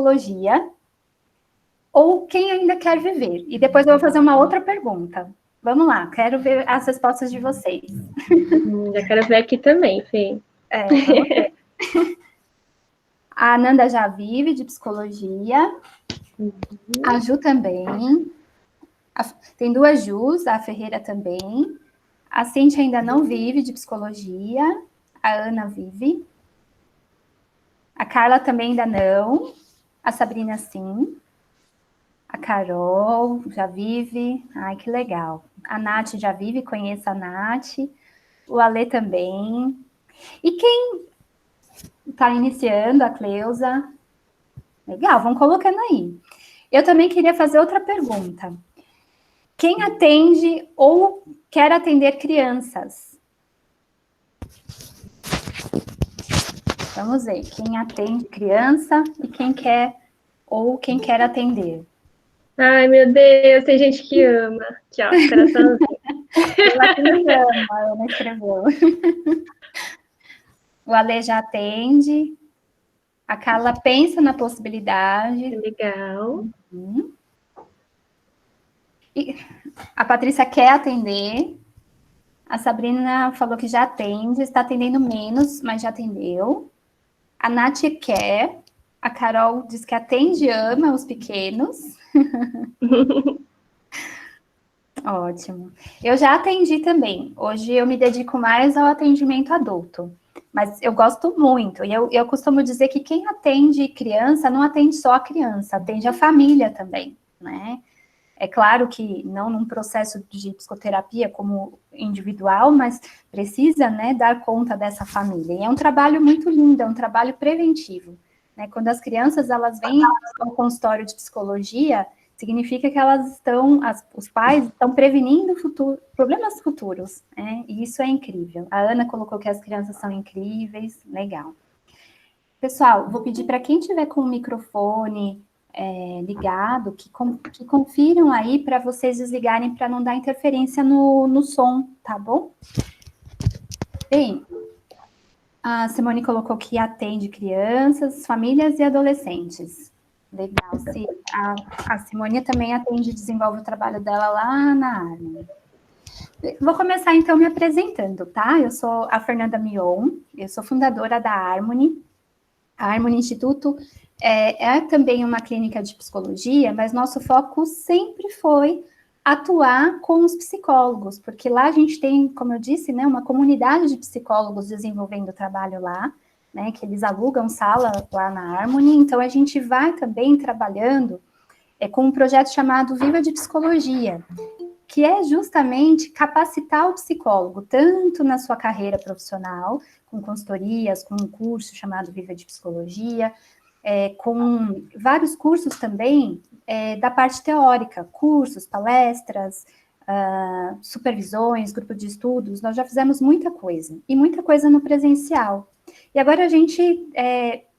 psicologia, ou quem ainda quer viver. E depois eu vou fazer uma outra pergunta. Vamos lá, quero ver as respostas de vocês. Já quero ver aqui também, Fê. Vamos ver. A Ananda já vive de psicologia. A Ju também. Tem duas Jus, a Ferreira também. A Cíntia ainda não vive de psicologia. A Ana vive. A Carla também ainda não. A Sabrina sim. A Carol já vive. Ai, que legal. A Nath já vive, conheço a Nath. O Alê também. E quem está iniciando, a Cleusa? Legal, vão colocando aí. Eu também queria fazer outra pergunta. Quem atende ou quer atender crianças? Vamos ver, quem atende criança e quem quer ou quem quer atender. Ai, meu Deus, tem gente que ama. Aqui, ó, coraçãozinho. Ela também ama, a Ana escreveu. O Ale já atende. A Carla pensa na possibilidade. Legal. E a Patrícia quer atender. A Sabrina falou que já atende, está atendendo menos, mas já atendeu. A Nath quer. A Carol diz que atende e ama os pequenos. Ótimo. Eu já atendi também. Hoje eu me dedico mais ao atendimento adulto. Mas eu gosto muito. E eu costumo dizer que quem atende criança não atende só a criança, atende a família também, né? É claro que não num processo de psicoterapia como individual, mas precisa, né, dar conta dessa família. E é um trabalho muito lindo, é um trabalho preventivo, né? Quando as crianças elas vêm ao consultório de psicologia, significa que elas estão, os pais estão prevenindo problemas futuros, né? E isso é incrível. A Ana colocou que as crianças são incríveis, legal. Pessoal, vou pedir para quem tiver com o microfone ligado, que confiram aí para vocês desligarem para não dar interferência no som, tá bom? Bem, a Simone colocou que atende crianças, famílias e adolescentes. Legal. A Simone também atende e desenvolve o trabalho dela lá na Harmony. Vou começar, então, me apresentando, tá? Eu sou a Fernanda Mion, eu sou fundadora da Harmony. A Harmony Instituto é também uma clínica de psicologia, mas nosso foco sempre foi atuar com os psicólogos, porque lá a gente tem, como eu disse, né, uma comunidade de psicólogos desenvolvendo trabalho lá, né, que eles alugam sala lá na Harmony, então a gente vai também trabalhando com um projeto chamado Viva de Psicologia, que é justamente capacitar o psicólogo, tanto na sua carreira profissional, com consultorias, com um curso chamado Viva de Psicologia, com vários cursos também da parte teórica, cursos, palestras, supervisões, grupo de estudos, nós já fizemos muita coisa, e muita coisa no presencial. E agora a gente,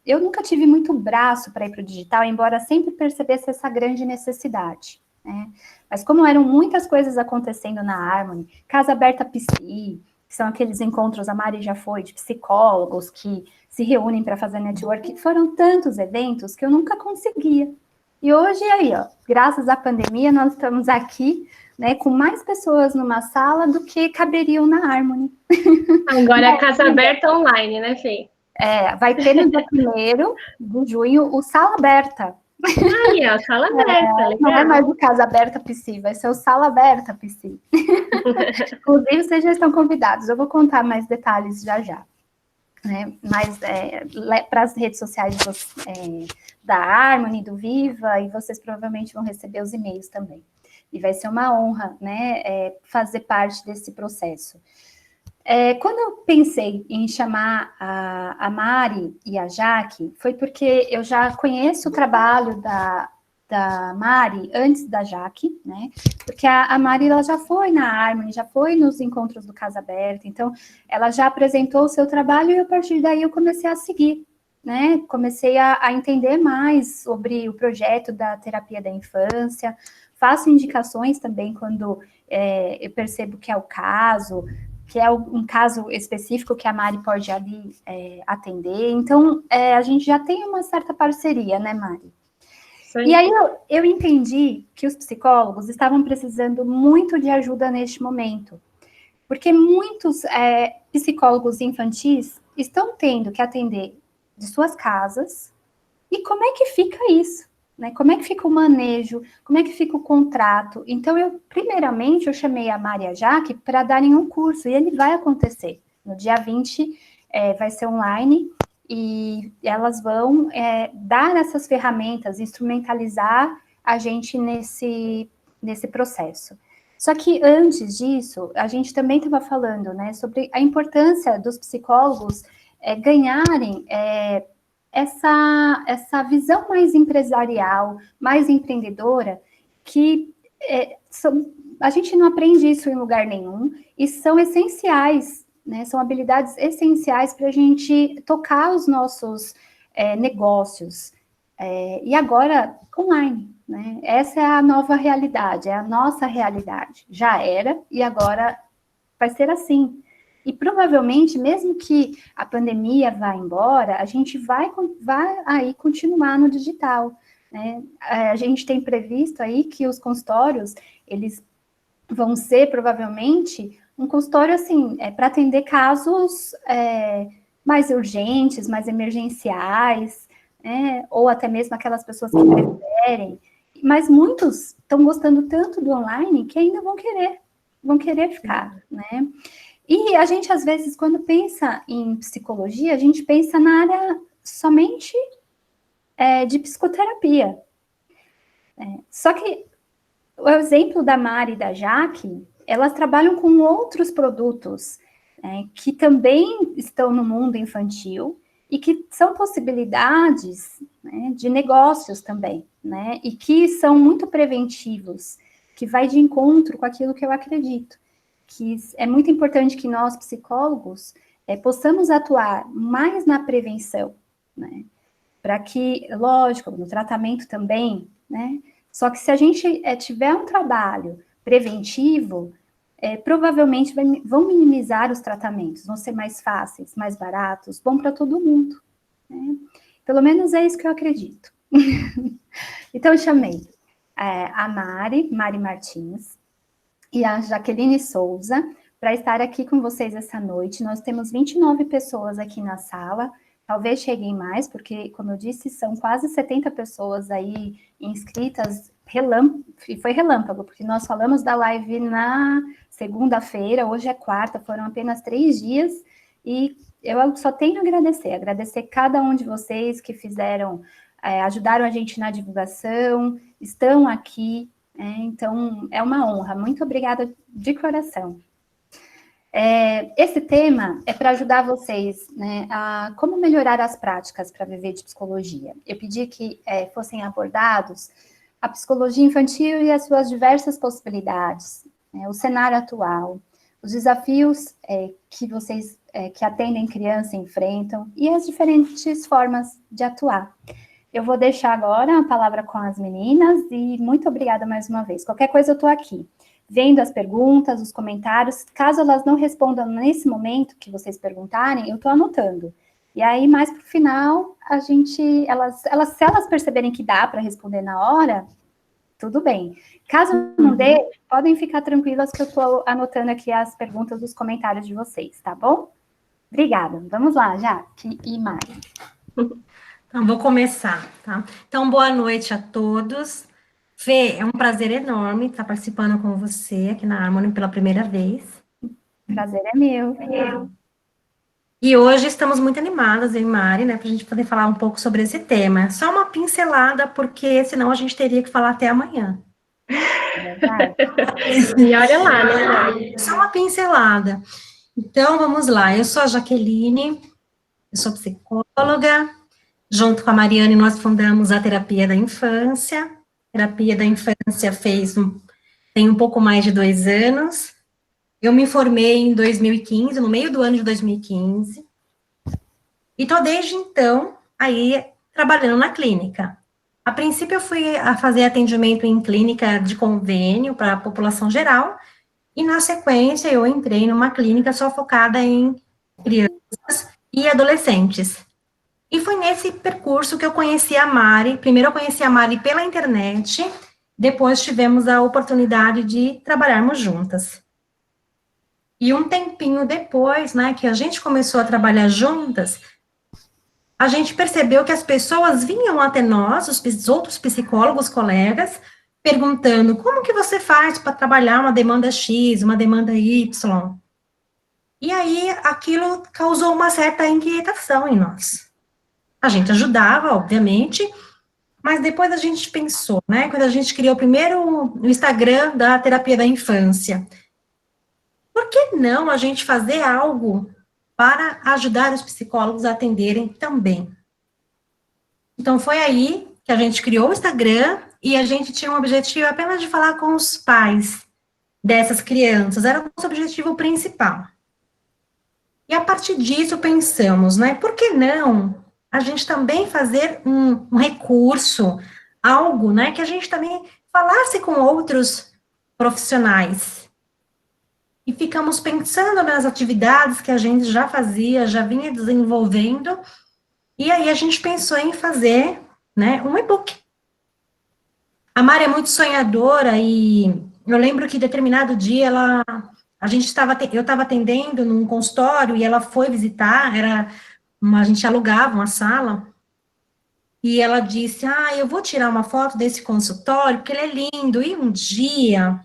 eu nunca tive muito braço para ir para o digital, embora sempre percebesse essa grande necessidade, né? Mas como eram muitas coisas acontecendo na Harmony, Casa Aberta Psi, que são aqueles encontros, a Mari já foi, de psicólogos que se reúnem para fazer network, foram tantos eventos que eu nunca conseguia. E hoje, aí, ó, graças à pandemia, nós estamos aqui, né, com mais pessoas numa sala do que caberiam na Harmony. Agora é Casa Aberta online, né, Fê? Vai ter no dia 1º de junho o Sala Aberta. Aí, ó, Sala Aberta, legal. Não é mais o Casa Aberta Psi, vai ser o Sala Aberta Psi. Inclusive, vocês já estão convidados, eu vou contar mais detalhes já já. Né? Mas para as redes sociais da Harmony, do Viva, e vocês provavelmente vão receber os e-mails também. E vai ser uma honra, né, fazer parte desse processo. Quando eu pensei em chamar a Mari e a Jaque, foi porque eu já conheço o trabalho da Mari antes da Jaque, né? Porque a Mari ela já foi na Harmony, já foi nos encontros do Casa Aberta, então ela já apresentou o seu trabalho e a partir daí eu comecei a seguir, né? Comecei a entender mais sobre o projeto da terapia da infância, faço indicações também quando eu percebo que é o caso, que é um caso específico que a Mari pode ali atender. Então, a gente já tem uma certa parceria, né, Mari? Sim. E aí eu entendi que os psicólogos estavam precisando muito de ajuda neste momento, porque muitos psicólogos infantis estão tendo que atender de suas casas. E como é que fica isso? Né? Como é que fica o manejo? Como é que fica o contrato? Então, primeiramente, eu chamei a Mari e a Jaque para darem um curso, e ele vai acontecer. No dia 20, vai ser online, e elas vão dar essas ferramentas, instrumentalizar a gente nesse processo. Só que antes disso, a gente também estava falando, né, sobre a importância dos psicólogos ganharem essa visão mais empresarial, mais empreendedora, que a gente não aprende isso em lugar nenhum, e são essenciais, né? São habilidades essenciais para a gente tocar os nossos negócios. E agora, online, né? Essa é a nova realidade, é a nossa realidade. Já era, e agora vai ser assim. E provavelmente, mesmo que a pandemia vá embora, a gente vai aí continuar no digital, né? A gente tem previsto aí que os consultórios, eles vão ser provavelmente um consultório, assim, para atender casos mais urgentes, mais emergenciais, né? Ou até mesmo aquelas pessoas que preferem. Mas muitos estão gostando tanto do online que ainda vão querer ficar, né? E a gente, às vezes, quando pensa em psicologia, a gente pensa na área somente de psicoterapia. Só que o exemplo da Mari e da Jaque, elas trabalham com outros produtos que também estão no mundo infantil e que são possibilidades, né, de negócios também, né, e que são muito preventivos, que vai de encontro com aquilo que eu acredito, que é muito importante que nós, psicólogos, possamos atuar mais na prevenção, né, para que, lógico, no tratamento também, né, só que se a gente tiver um trabalho preventivo, provavelmente vão minimizar os tratamentos, vão ser mais fáceis, mais baratos, bom para todo mundo, né? Pelo menos é isso que eu acredito. Então, eu chamei a Mari Martins, e a Jaqueline Souza, para estar aqui com vocês essa noite. Nós temos 29 pessoas aqui na sala, talvez cheguem mais, porque, como eu disse, são quase 70 pessoas aí inscritas, e foi relâmpago, porque nós falamos da live na segunda-feira, hoje é quarta, foram apenas 3 dias, e eu só tenho a agradecer cada um de vocês que ajudaram a gente na divulgação, estão aqui, então, é uma honra. Muito obrigada de coração. Esse tema é para ajudar vocês, né, a como melhorar as práticas para viver de psicologia. Eu pedi que fossem abordados a psicologia infantil e as suas diversas possibilidades, o cenário atual, os desafios que vocês que atendem criança enfrentam e as diferentes formas de atuar. Eu vou deixar agora a palavra com as meninas e muito obrigada mais uma vez. Qualquer coisa eu estou aqui, vendo as perguntas, os comentários. Caso elas não respondam nesse momento que vocês perguntarem, eu estou anotando. E aí, mais para o final, se elas perceberem que dá para responder na hora, tudo bem. Caso não dê, podem ficar tranquilas que eu estou anotando aqui as perguntas, os comentários de vocês, tá bom? Obrigada. Vamos lá, Jaque e Mari. Então, vou começar, tá? Então, boa noite a todos. Fê, é um prazer enorme estar participando com você aqui na Harmony pela primeira vez. Prazer é meu. E hoje estamos muito animadas, eu e Mari, né, para a gente poder falar um pouco sobre esse tema. Só uma pincelada, porque senão a gente teria que falar até amanhã. Verdade. E olha lá, né? Só uma pincelada. Então, vamos lá. Eu sou a Jaqueline, eu sou psicóloga. Junto com a Mariane, nós fundamos a Terapia da Infância. A Terapia da Infância tem um pouco mais de 2 anos. Eu me formei em 2015, no meio do ano de 2015. E estou desde então aí trabalhando na clínica. A princípio, eu fui a fazer atendimento em clínica de convênio para a população geral. E, na sequência, eu entrei numa clínica só focada em crianças e adolescentes. E foi nesse percurso que eu conheci a Mari. Primeiro eu conheci a Mari pela internet, depois tivemos a oportunidade de trabalharmos juntas. E um tempinho depois, né, que a gente começou a trabalhar juntas, a gente percebeu que as pessoas vinham até nós, os outros psicólogos, colegas, perguntando, como que você faz para trabalhar uma demanda X, uma demanda Y? E aí, aquilo causou uma certa inquietação em nós. A gente ajudava, obviamente, mas depois a gente pensou, né, quando a gente criou primeiro o Instagram da terapia da infância, por que não a gente fazer algo para ajudar os psicólogos a atenderem também? Então, foi aí que a gente criou o Instagram e a gente tinha um objetivo apenas de falar com os pais dessas crianças, era o nosso objetivo principal. E a partir disso pensamos, né, por que não a gente também fazer um recurso, algo, né, que a gente também falasse com outros profissionais. E ficamos pensando nas atividades que a gente já fazia, já vinha desenvolvendo, e aí a gente pensou em fazer, né, um e-book. A Mari é muito sonhadora e eu lembro que determinado dia eu estava atendendo num consultório e ela foi visitar, a gente alugava uma sala, e ela disse, eu vou tirar uma foto desse consultório, porque ele é lindo, e um dia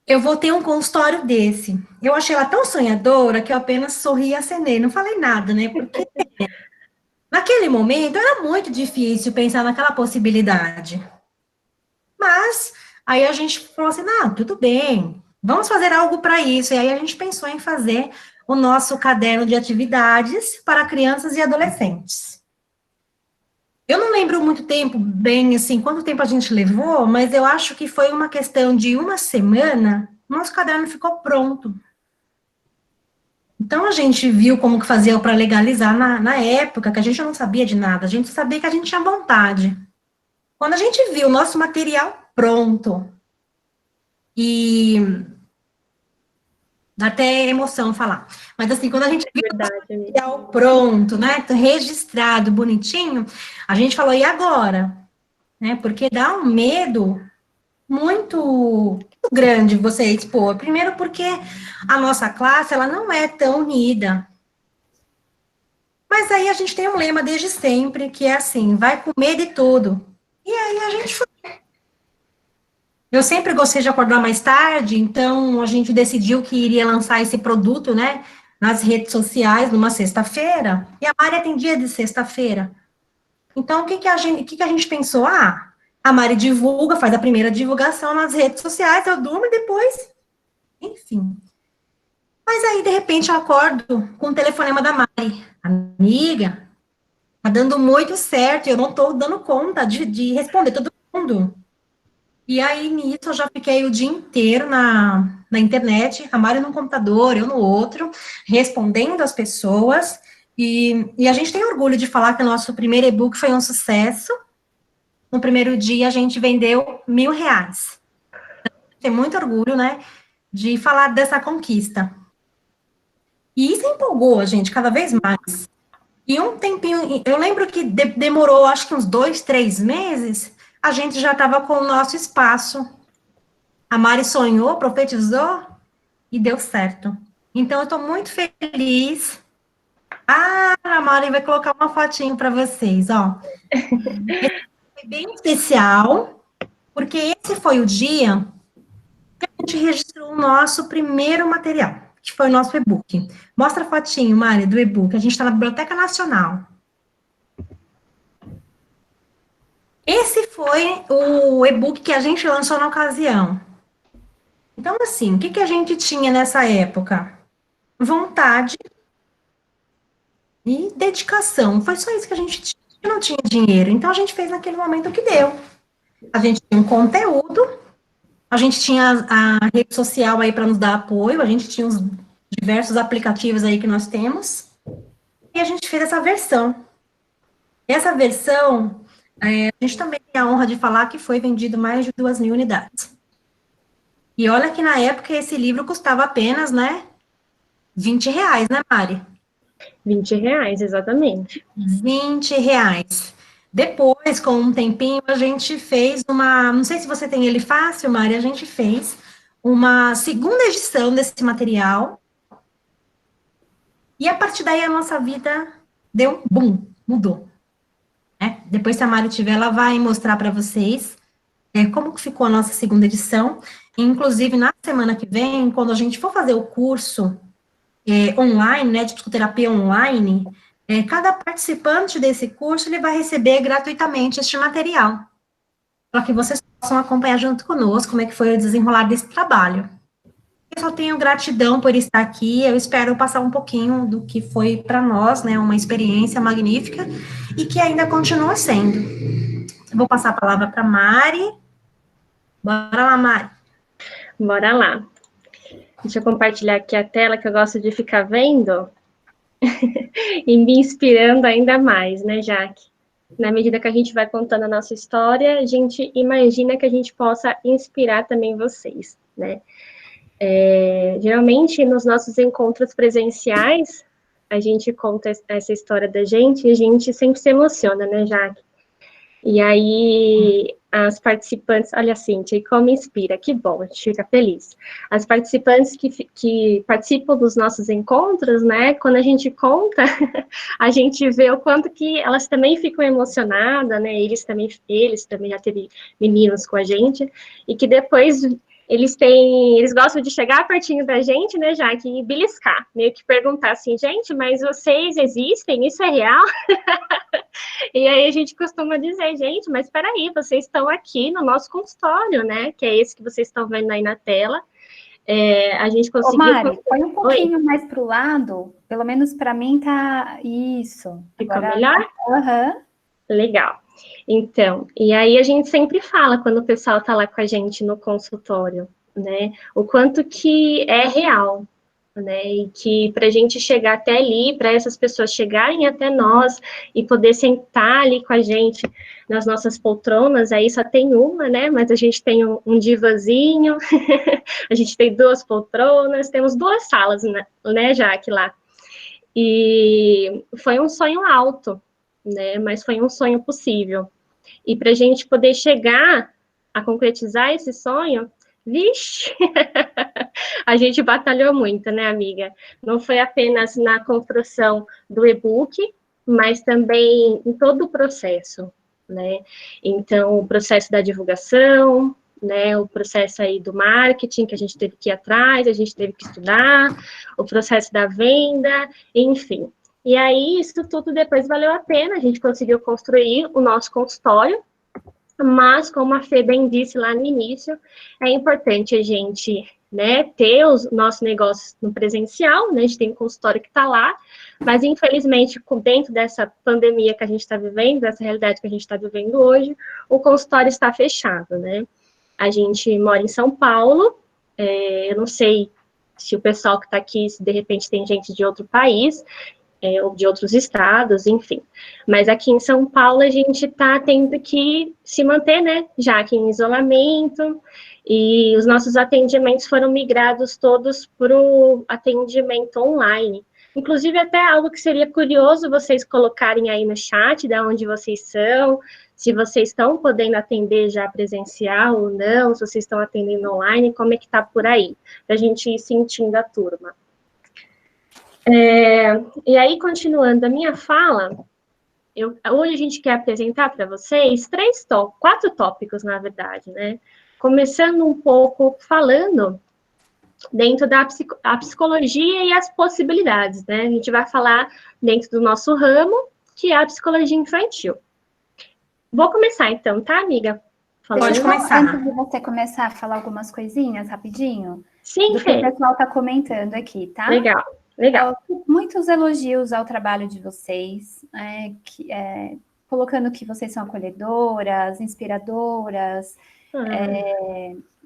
eu vou ter um consultório desse. Eu achei ela tão sonhadora que eu apenas sorri e acenei, não falei nada, né, porque naquele momento era muito difícil pensar naquela possibilidade. Mas aí a gente falou assim, não, tudo bem, vamos fazer algo para isso. E aí a gente pensou em fazer o nosso caderno de atividades para crianças e adolescentes. Eu não lembro muito tempo, bem assim, quanto tempo a gente levou, mas eu acho que foi uma questão de uma semana, nosso caderno ficou pronto. Então a gente viu como que fazia para legalizar na época, que a gente não sabia de nada, a gente sabia que a gente tinha vontade. Quando a gente viu o nosso material pronto, e dá até emoção falar, mas assim, quando a gente viu o material pronto, né, registrado, bonitinho, a gente falou, e agora? Né, porque dá um medo muito grande você expor. Primeiro porque a nossa classe, ela não é tão unida. Mas aí a gente tem um lema desde sempre, que é assim, vai com medo e tudo. E aí a gente foi. Eu sempre gostei de acordar mais tarde, então a gente decidiu que iria lançar esse produto, né, nas redes sociais, numa sexta-feira, e a Mari atendia de sexta-feira. Então, o que a gente pensou? A Mari divulga, faz a primeira divulgação nas redes sociais, eu durmo e depois, enfim. Mas aí, de repente, eu acordo com o telefonema da Mari. Amiga, tá dando muito certo, eu não tô dando conta de responder todo mundo. E aí, nisso, eu já fiquei o dia inteiro na internet, a Mari no computador, eu no outro, respondendo as pessoas, e a gente tem orgulho de falar que o nosso primeiro e-book foi um sucesso. No primeiro dia, a gente vendeu R$1.000. Tem muito orgulho, né, de falar dessa conquista. E isso empolgou a gente cada vez mais. E um tempinho, eu lembro que demorou, acho que uns 2, 3 meses, a gente já estava com o nosso espaço. A Mari sonhou, profetizou e deu certo. Então, eu estou muito feliz. A Mari vai colocar uma fotinho para vocês, ó. Foi bem especial, porque esse foi o dia que a gente registrou o nosso primeiro material, que foi o nosso e-book. Mostra a fotinho, Mari, do e-book. A gente está na Biblioteca Nacional. Esse foi o e-book que a gente lançou na ocasião. Então, assim, o que a gente tinha nessa época? Vontade e dedicação. Foi só isso que a gente tinha. Não tinha dinheiro. Então, a gente fez naquele momento o que deu. A gente tinha um conteúdo, a gente tinha a rede social aí para nos dar apoio, a gente tinha os diversos aplicativos aí que nós temos, e a gente fez essa versão. Essa versão, a gente também tem a honra de falar que foi vendido mais de 2.000 unidades. E olha que na época esse livro custava apenas, né, R$ 20, né, Mari? R$ 20, exatamente. R$ 20. Depois, com um tempinho, a gente fez uma, não sei se você tem ele fácil, Mari, a gente fez uma segunda edição desse material, e a partir daí a nossa vida deu um boom, mudou, né? Depois, se a Mari tiver, ela vai mostrar para vocês como que ficou a nossa segunda edição. Inclusive, na semana que vem, quando a gente for fazer o curso online, né, de psicoterapia online, cada participante desse curso, ele vai receber gratuitamente este material, para que vocês possam acompanhar junto conosco como é que foi o desenrolar desse trabalho. Eu só tenho gratidão por estar aqui, eu espero passar um pouquinho do que foi para nós, né, uma experiência magnífica, e que ainda continua sendo. Eu vou passar a palavra para Mari. Bora lá, Mari. Bora lá. Deixa eu compartilhar aqui a tela, que eu gosto de ficar vendo e me inspirando ainda mais, né, Jaque? Na medida que a gente vai contando a nossa história, a gente imagina que a gente possa inspirar também vocês, né? Geralmente, nos nossos encontros presenciais, a gente conta essa história da gente e a gente sempre se emociona, né, Jaque? E aí, as participantes, olha, Cíntia, e como inspira, que bom, a gente fica feliz. As participantes que participam dos nossos encontros, né, quando a gente conta, a gente vê o quanto que elas também ficam emocionadas, né, eles também já teve meninos com a gente, e que depois eles gostam de chegar pertinho da gente, né, Jaque, e beliscar, meio que perguntar assim, gente, mas vocês existem? Isso é real? E aí a gente costuma dizer, gente, mas espera aí, vocês estão aqui no nosso consultório, né? Que é esse que vocês estão vendo aí na tela. A gente conseguiu... Ô, Mari, põe um pouquinho mais para o lado, pelo menos para mim tá isso. Ficou Agora, melhor? Uhum. Legal. Então, e aí a gente sempre fala quando o pessoal está lá com a gente no consultório, né? O quanto que é real, né? E que para a gente chegar até ali, para essas pessoas chegarem até nós e poder sentar ali com a gente nas nossas poltronas, aí só tem uma, né? Mas a gente tem um divazinho, a gente tem 2 poltronas, temos 2 salas, né, Jaque, lá. E foi um sonho alto, né? Mas foi um sonho possível. E para a gente poder chegar a concretizar esse sonho, vixe, a gente batalhou muito, né, amiga? Não foi apenas na construção do e-book, mas também em todo o processo, né? Então, o processo da divulgação, né, o processo aí do marketing, que a gente teve que ir atrás, a gente teve que estudar, o processo da venda, enfim. E aí, isso tudo depois valeu a pena, a gente conseguiu construir o nosso consultório, mas, como a Fê bem disse lá no início, é importante a gente, né, ter os nossos negócios no presencial, né, a gente tem um consultório que está lá, mas, infelizmente, dentro dessa pandemia que a gente está vivendo, dessa realidade que a gente está vivendo hoje, o consultório está fechado, né. A gente mora em São Paulo, eu não sei se o pessoal que está aqui, se de repente tem gente de outro país, ou de outros estados, enfim. Mas aqui em São Paulo a gente está tendo que se manter, né, já que em isolamento, e os nossos atendimentos foram migrados todos para o atendimento online. Inclusive, até algo que seria curioso vocês colocarem aí no chat, de onde vocês são, se vocês estão podendo atender já presencial ou não, se vocês estão atendendo online, como é que está por aí, para a gente ir sentindo a turma. E aí, continuando a minha fala, hoje a gente quer apresentar para vocês 4 tópicos, na verdade, né? Começando um pouco falando dentro da psicologia e as possibilidades, né? A gente vai falar dentro do nosso ramo, que é a psicologia infantil. Vou começar então, tá, amiga? Pode começar. Antes de você começar a falar algumas coisinhas, rapidinho, Sim, do que o pessoal está comentando aqui, tá? Legal, legal. Muitos elogios ao trabalho de vocês, colocando que vocês são acolhedoras, inspiradoras,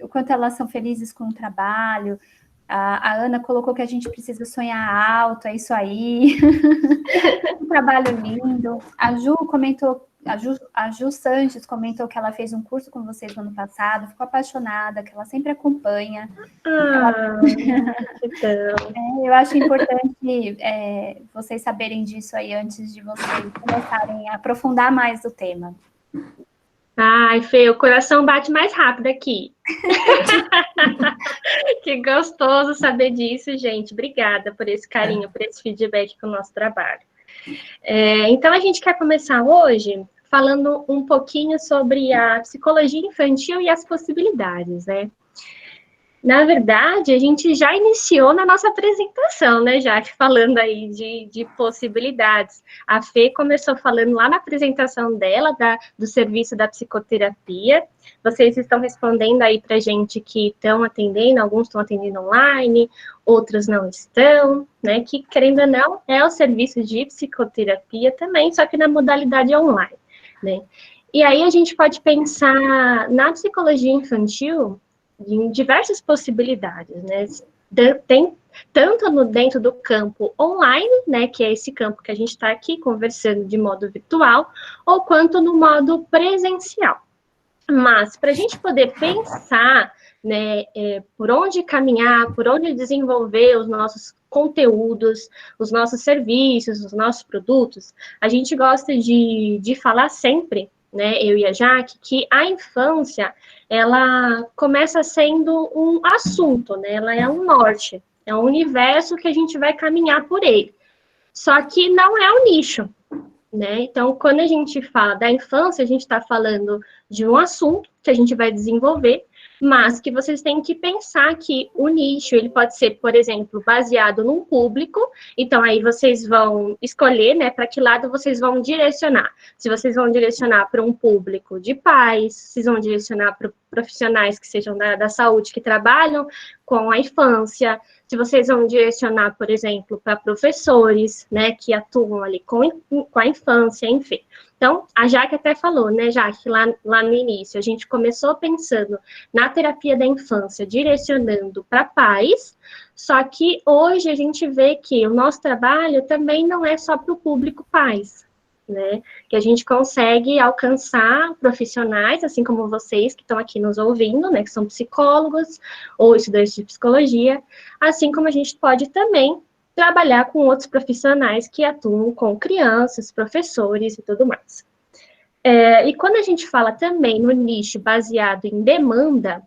o quanto elas são felizes com o trabalho. A Ana colocou que a gente precisa sonhar alto, é isso aí. Um trabalho lindo. A Ju comentou a Ju Sanches comentou que ela fez um curso com vocês no ano passado, ficou apaixonada, que ela sempre acompanha. Eu acho importante vocês saberem disso aí antes de vocês começarem a aprofundar mais o tema. Ai, Fê, o coração bate mais rápido aqui. Que gostoso saber disso, gente. Obrigada por esse carinho, por esse feedback com o nosso trabalho. Então, a gente quer começar hoje falando um pouquinho sobre a psicologia infantil e as possibilidades, né? Na verdade, a gente já iniciou na nossa apresentação, né, Jaque, falando aí de possibilidades. A Fê começou falando lá na apresentação dela, do serviço da psicoterapia. Vocês estão respondendo aí pra gente que estão atendendo, alguns estão atendendo online, outros não estão, né, que, querendo ou não, é o serviço de psicoterapia também, só que na modalidade online, né. E aí a gente pode pensar na psicologia infantil em diversas possibilidades, né? Tem tanto dentro do campo online, né, que é esse campo que a gente está aqui conversando de modo virtual, ou quanto no modo presencial. Mas, para a gente poder pensar, né, por onde caminhar, por onde desenvolver os nossos conteúdos, os nossos serviços, os nossos produtos, a gente gosta de falar sempre, né, eu e a Jaque, que a infância, ela começa sendo um assunto, né, ela é um norte, é um universo que a gente vai caminhar por ele. Só que não é um nicho, né? Então, quando a gente fala da infância, a gente está falando de um assunto que a gente vai desenvolver, mas que vocês têm que pensar que o nicho, ele pode ser, por exemplo, baseado num público, então aí vocês vão escolher, né, para que lado vocês vão direcionar. Se vocês vão direcionar para um público de pais, vocês vão direcionar para profissionais que sejam da saúde, que trabalham com a infância, se vocês vão direcionar, por exemplo, para professores, né, que atuam ali com a infância, enfim. Então, a Jaque até falou, né, Jaque, lá no início, a gente começou pensando na terapia da infância, direcionando para pais, só que hoje a gente vê que o nosso trabalho também não é só para o público pais, né, que a gente consegue alcançar profissionais, assim como vocês que estão aqui nos ouvindo, né, que são psicólogos ou estudantes de psicologia, assim como a gente pode também trabalhar com outros profissionais que atuam com crianças, professores e tudo mais. E quando a gente fala também no nicho baseado em demanda,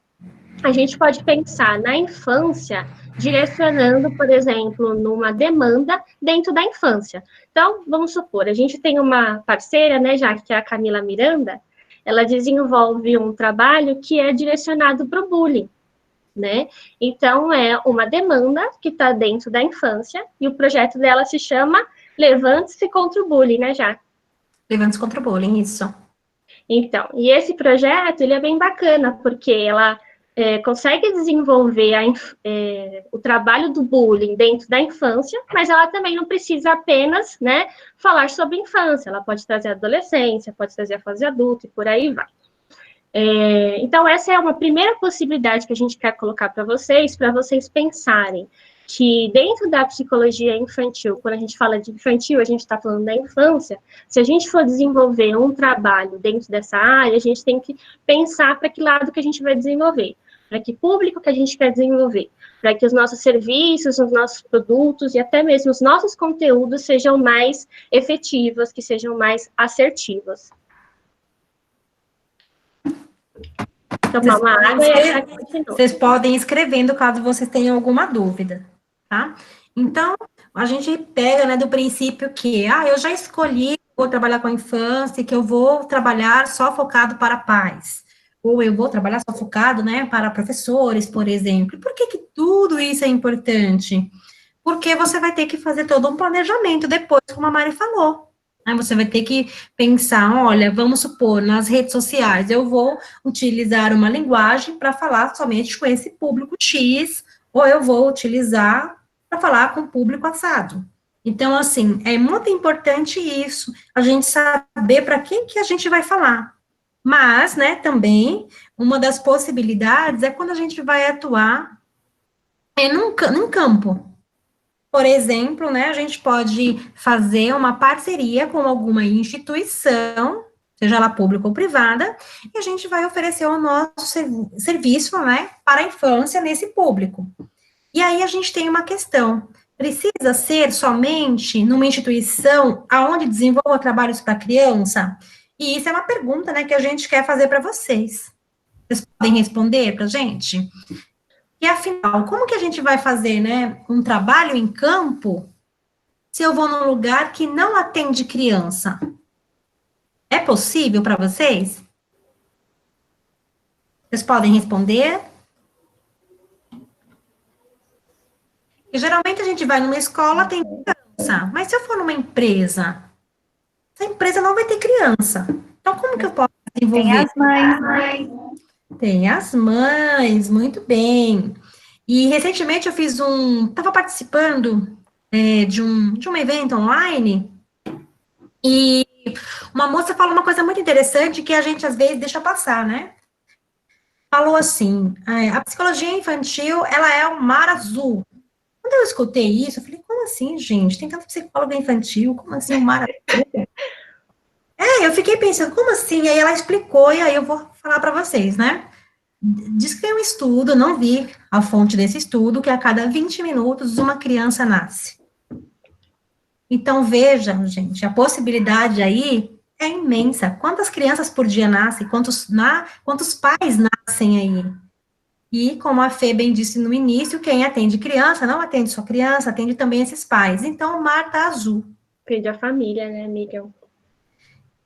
a gente pode pensar na infância, direcionando, por exemplo, numa demanda dentro da infância. Então, vamos supor, a gente tem uma parceira, né, já que é a Camila Miranda, ela desenvolve um trabalho que é direcionado para o bullying, né? Então, é uma demanda que está dentro da infância, e o projeto dela se chama Levante-se contra o Bullying, né, já? Levante-se contra o bullying, isso. Então, e esse projeto, ele é bem bacana, porque ela consegue desenvolver o trabalho do bullying dentro da infância, mas ela também não precisa apenas, né, falar sobre infância, ela pode trazer a adolescência, pode trazer a fase adulta e por aí vai. Então, essa é uma primeira possibilidade que a gente quer colocar para vocês pensarem que dentro da psicologia infantil, quando a gente fala de infantil, a gente está falando da infância, se a gente for desenvolver um trabalho dentro dessa área, a gente tem que pensar para que lado que a gente vai desenvolver, para que público que a gente quer desenvolver, para que os nossos serviços, os nossos produtos e até mesmo os nossos conteúdos sejam mais efetivos, que sejam mais assertivos. Tomar uma água e a gente continua. Vocês podem ir escrevendo caso vocês tenham alguma dúvida, tá? Então, a gente pega, né, do princípio que, eu já escolhi, vou trabalhar com a infância, que eu vou trabalhar só focado para pais, ou eu vou trabalhar só focado, né, para professores, por exemplo. Por que que tudo isso é importante? Porque você vai ter que fazer todo um planejamento depois, como a Mari falou. Você vai ter que pensar, olha, vamos supor, nas redes sociais, eu vou utilizar uma linguagem para falar somente com esse público X, ou eu vou utilizar para falar com o público assado. Então, assim, é muito importante isso, a gente saber para quem que a gente vai falar. Mas, né, também, uma das possibilidades é quando a gente vai atuar num campo. Por exemplo, né, a gente pode fazer uma parceria com alguma instituição seja ela pública ou privada, e a gente vai oferecer o nosso serviço, né, para a infância nesse público. E aí a gente tem uma questão, precisa ser somente numa instituição aonde desenvolva trabalhos para criança? E isso é uma pergunta, né, que a gente quer fazer para vocês. Vocês podem responder para a gente? E afinal, como que a gente vai fazer, né, um trabalho em campo se eu vou num lugar que não atende criança? É possível para vocês? Vocês podem responder? E geralmente a gente vai numa escola, tem criança, mas se eu for numa empresa, essa empresa não vai ter criança. Então, como que eu posso desenvolver? Tem as mães, né? Tem as mães, muito bem. E recentemente eu estava participando de um evento online, e uma moça falou uma coisa muito interessante que a gente às vezes deixa passar, né? Falou assim, a psicologia infantil, ela é um mar azul. Quando eu escutei isso, eu falei, como assim, gente? Tem tanto psicóloga infantil, como assim um mar azul? Eu fiquei pensando, como assim? E aí ela explicou, e aí eu vou falar para vocês, né? Diz que tem um estudo, não vi a fonte desse estudo, que a cada 20 minutos uma criança nasce. Então, vejam, gente, a possibilidade aí é imensa. Quantas crianças por dia nascem? Quantos pais nascem aí? E, como a Fê bem disse no início, quem atende criança, não atende só criança, atende também esses pais. Então, o mar tá azul. Depende da família, né, Miriam?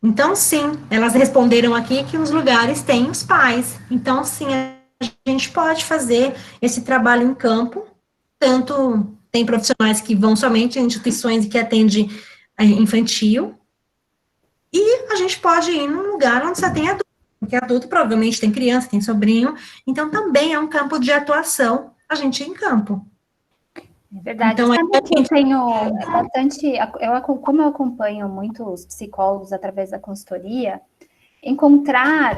Então, sim, elas responderam aqui que nos lugares tem os pais. Então, sim, a gente pode fazer esse trabalho em campo, tanto tem profissionais que vão somente em instituições que atendem infantil, e a gente pode ir num lugar onde só tem adulto, porque adulto provavelmente tem criança, tem sobrinho, então também é um campo de atuação, a gente ir em campo. É verdade. Então, Sabe que eu tenho bastante, como eu acompanho muitos psicólogos através da consultoria, encontrar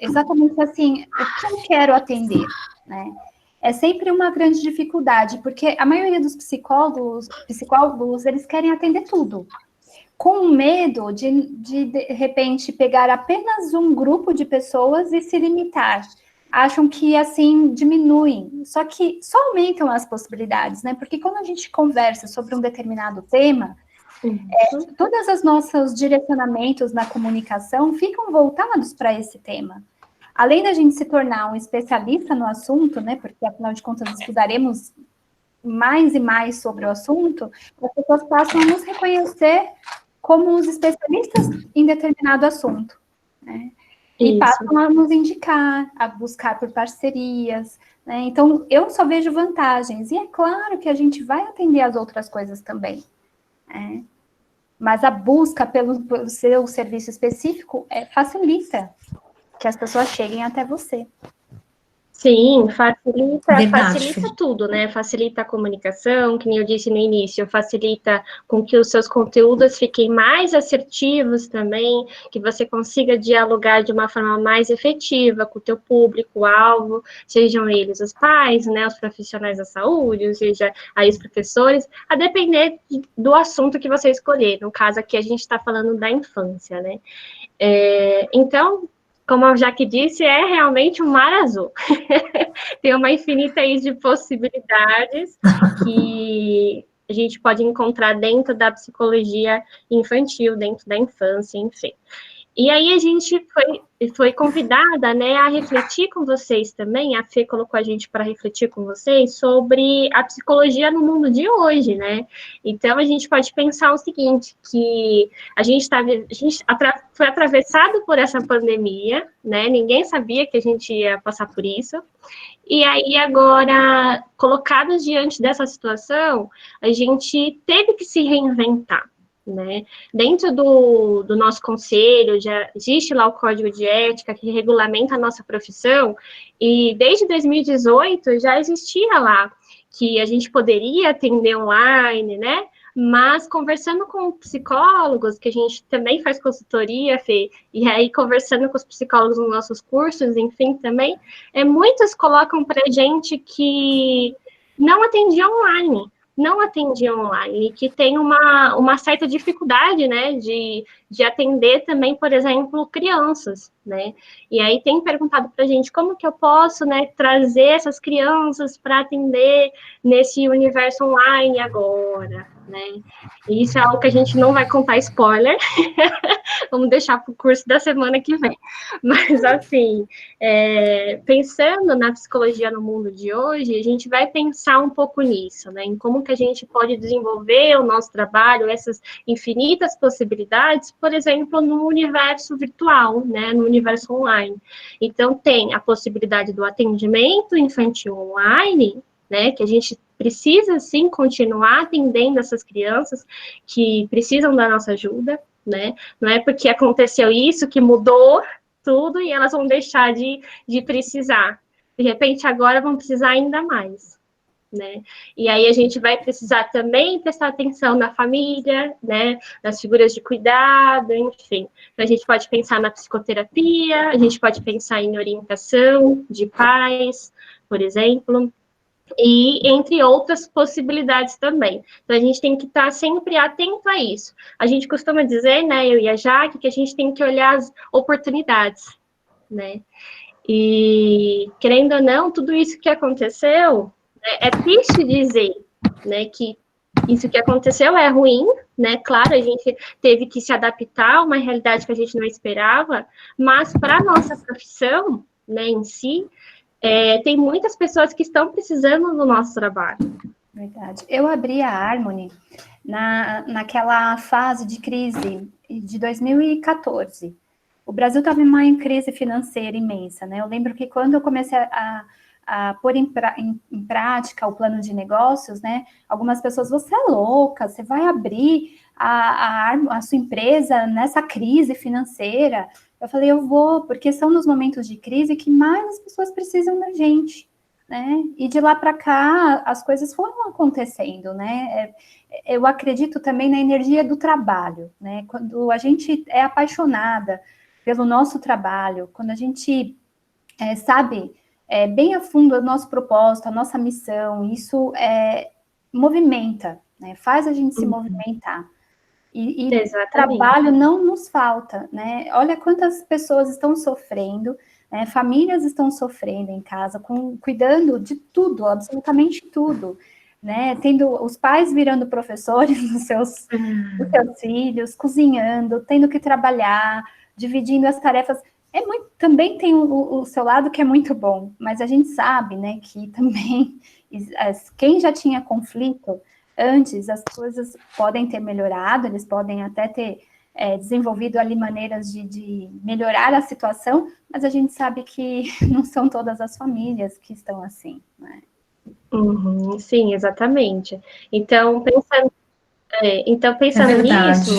exatamente assim, o que eu quero atender, né? É sempre uma grande dificuldade, porque a maioria dos psicólogos, eles querem atender tudo, com medo de repente, pegar apenas um grupo de pessoas e se limitar. Acham que, assim, diminuem, só que só aumentam as possibilidades, né? Porque quando a gente conversa sobre um determinado tema, todos os nossos direcionamentos na comunicação ficam voltados para esse tema. Além da gente se tornar um especialista no assunto, né? Porque, afinal de contas, estudaremos mais e mais sobre o assunto, as pessoas passam a nos reconhecer como os especialistas em determinado assunto, né? E passam a nos indicar, a buscar por parcerias, né? Então, eu só vejo vantagens. E é claro que a gente vai atender as outras coisas também, né? Mas a busca pelo seu serviço específico facilita que as pessoas cheguem até você. Sim, facilita tudo, né? Facilita a comunicação, que nem eu disse no início, facilita com que os seus conteúdos fiquem mais assertivos também, que você consiga dialogar de uma forma mais efetiva com o teu público-alvo, sejam eles os pais, né, os profissionais da saúde, ou seja, aí os professores, a depender do assunto que você escolher. No caso aqui, a gente está falando da infância, né? Então, como a Jaque disse, é realmente um mar azul. Tem uma infinita aí de possibilidades que a gente pode encontrar dentro da psicologia infantil, dentro da infância, enfim. E aí a gente foi convidada, né, a refletir com vocês também, a Fê colocou a gente para refletir com vocês sobre a psicologia no mundo de hoje, né? Então a gente pode pensar o seguinte, que a gente foi atravessado por essa pandemia, né? Ninguém sabia que a gente ia passar por isso. E aí, agora, colocados diante dessa situação, a gente teve que se reinventar, né? Dentro do nosso conselho, já existe lá o Código de Ética que regulamenta a nossa profissão, e desde 2018 já existia lá que a gente poderia atender online, né? Mas conversando com psicólogos, que a gente também faz consultoria, Fê, e aí conversando com os psicólogos nos nossos cursos, enfim, também, muitos colocam para a gente que não atendia online, que tem uma certa dificuldade, né, de de atender também, por exemplo, crianças, né? E aí tem perguntado para a gente como que eu posso, né, trazer essas crianças para atender nesse universo online agora, né? E isso é algo que a gente não vai contar spoiler, vamos deixar para o curso da semana que vem. Mas, assim, pensando na psicologia no mundo de hoje, a gente vai pensar um pouco nisso, né? Em como que a gente pode desenvolver o nosso trabalho, essas infinitas possibilidades, por exemplo, no universo virtual, né? No universo online. Então, tem a possibilidade do atendimento infantil online, né, que a gente precisa, sim, continuar atendendo essas crianças que precisam da nossa ajuda, né, não é porque aconteceu isso que mudou tudo e elas vão deixar de precisar. De repente, agora vão precisar ainda mais, né? E aí a gente vai precisar também prestar atenção na família, né? Nas figuras de cuidado, enfim. Então, a gente pode pensar na psicoterapia, a gente pode pensar em orientação de pais, por exemplo, e entre outras possibilidades também. Então, a gente tem que estar sempre atento a isso. A gente costuma dizer, né, eu e a Jaque, que a gente tem que olhar as oportunidades, né? E, querendo ou não, tudo isso que aconteceu, né, é triste dizer, né, que isso que aconteceu é ruim, né? Claro, a gente teve que se adaptar a uma realidade que a gente não esperava, mas para a nossa profissão, né, em si, tem muitas pessoas que estão precisando do nosso trabalho. Verdade. Eu abri a Harmony naquela fase de crise de 2014. O Brasil estava em uma crise financeira imensa, né? Eu lembro que quando eu comecei a pôr em prática o plano de negócios, né? Algumas pessoas, você é louca, você vai abrir a sua empresa nessa crise financeira. Eu falei, eu vou, porque são nos momentos de crise que mais as pessoas precisam da gente, né? E de lá para cá, as coisas foram acontecendo, né? Eu acredito também na energia do trabalho, né? Quando a gente é apaixonada pelo nosso trabalho, quando a gente sabe bem a fundo o nosso propósito, a nossa missão, isso movimenta, né? Faz a gente se movimentar. E trabalho não nos falta, né? Olha quantas pessoas estão sofrendo, né? Famílias estão sofrendo em casa, cuidando de tudo, absolutamente tudo, né? Tendo os pais virando professores dos seus filhos, cozinhando, tendo que trabalhar, dividindo as tarefas. Também tem o seu lado que é muito bom, mas a gente sabe, né, que também quem já tinha conflito antes, as coisas podem ter melhorado, eles podem até ter desenvolvido ali maneiras de melhorar a situação, mas a gente sabe que não são todas as famílias que estão assim, né? Uhum, sim, exatamente. Então, pensando nisso,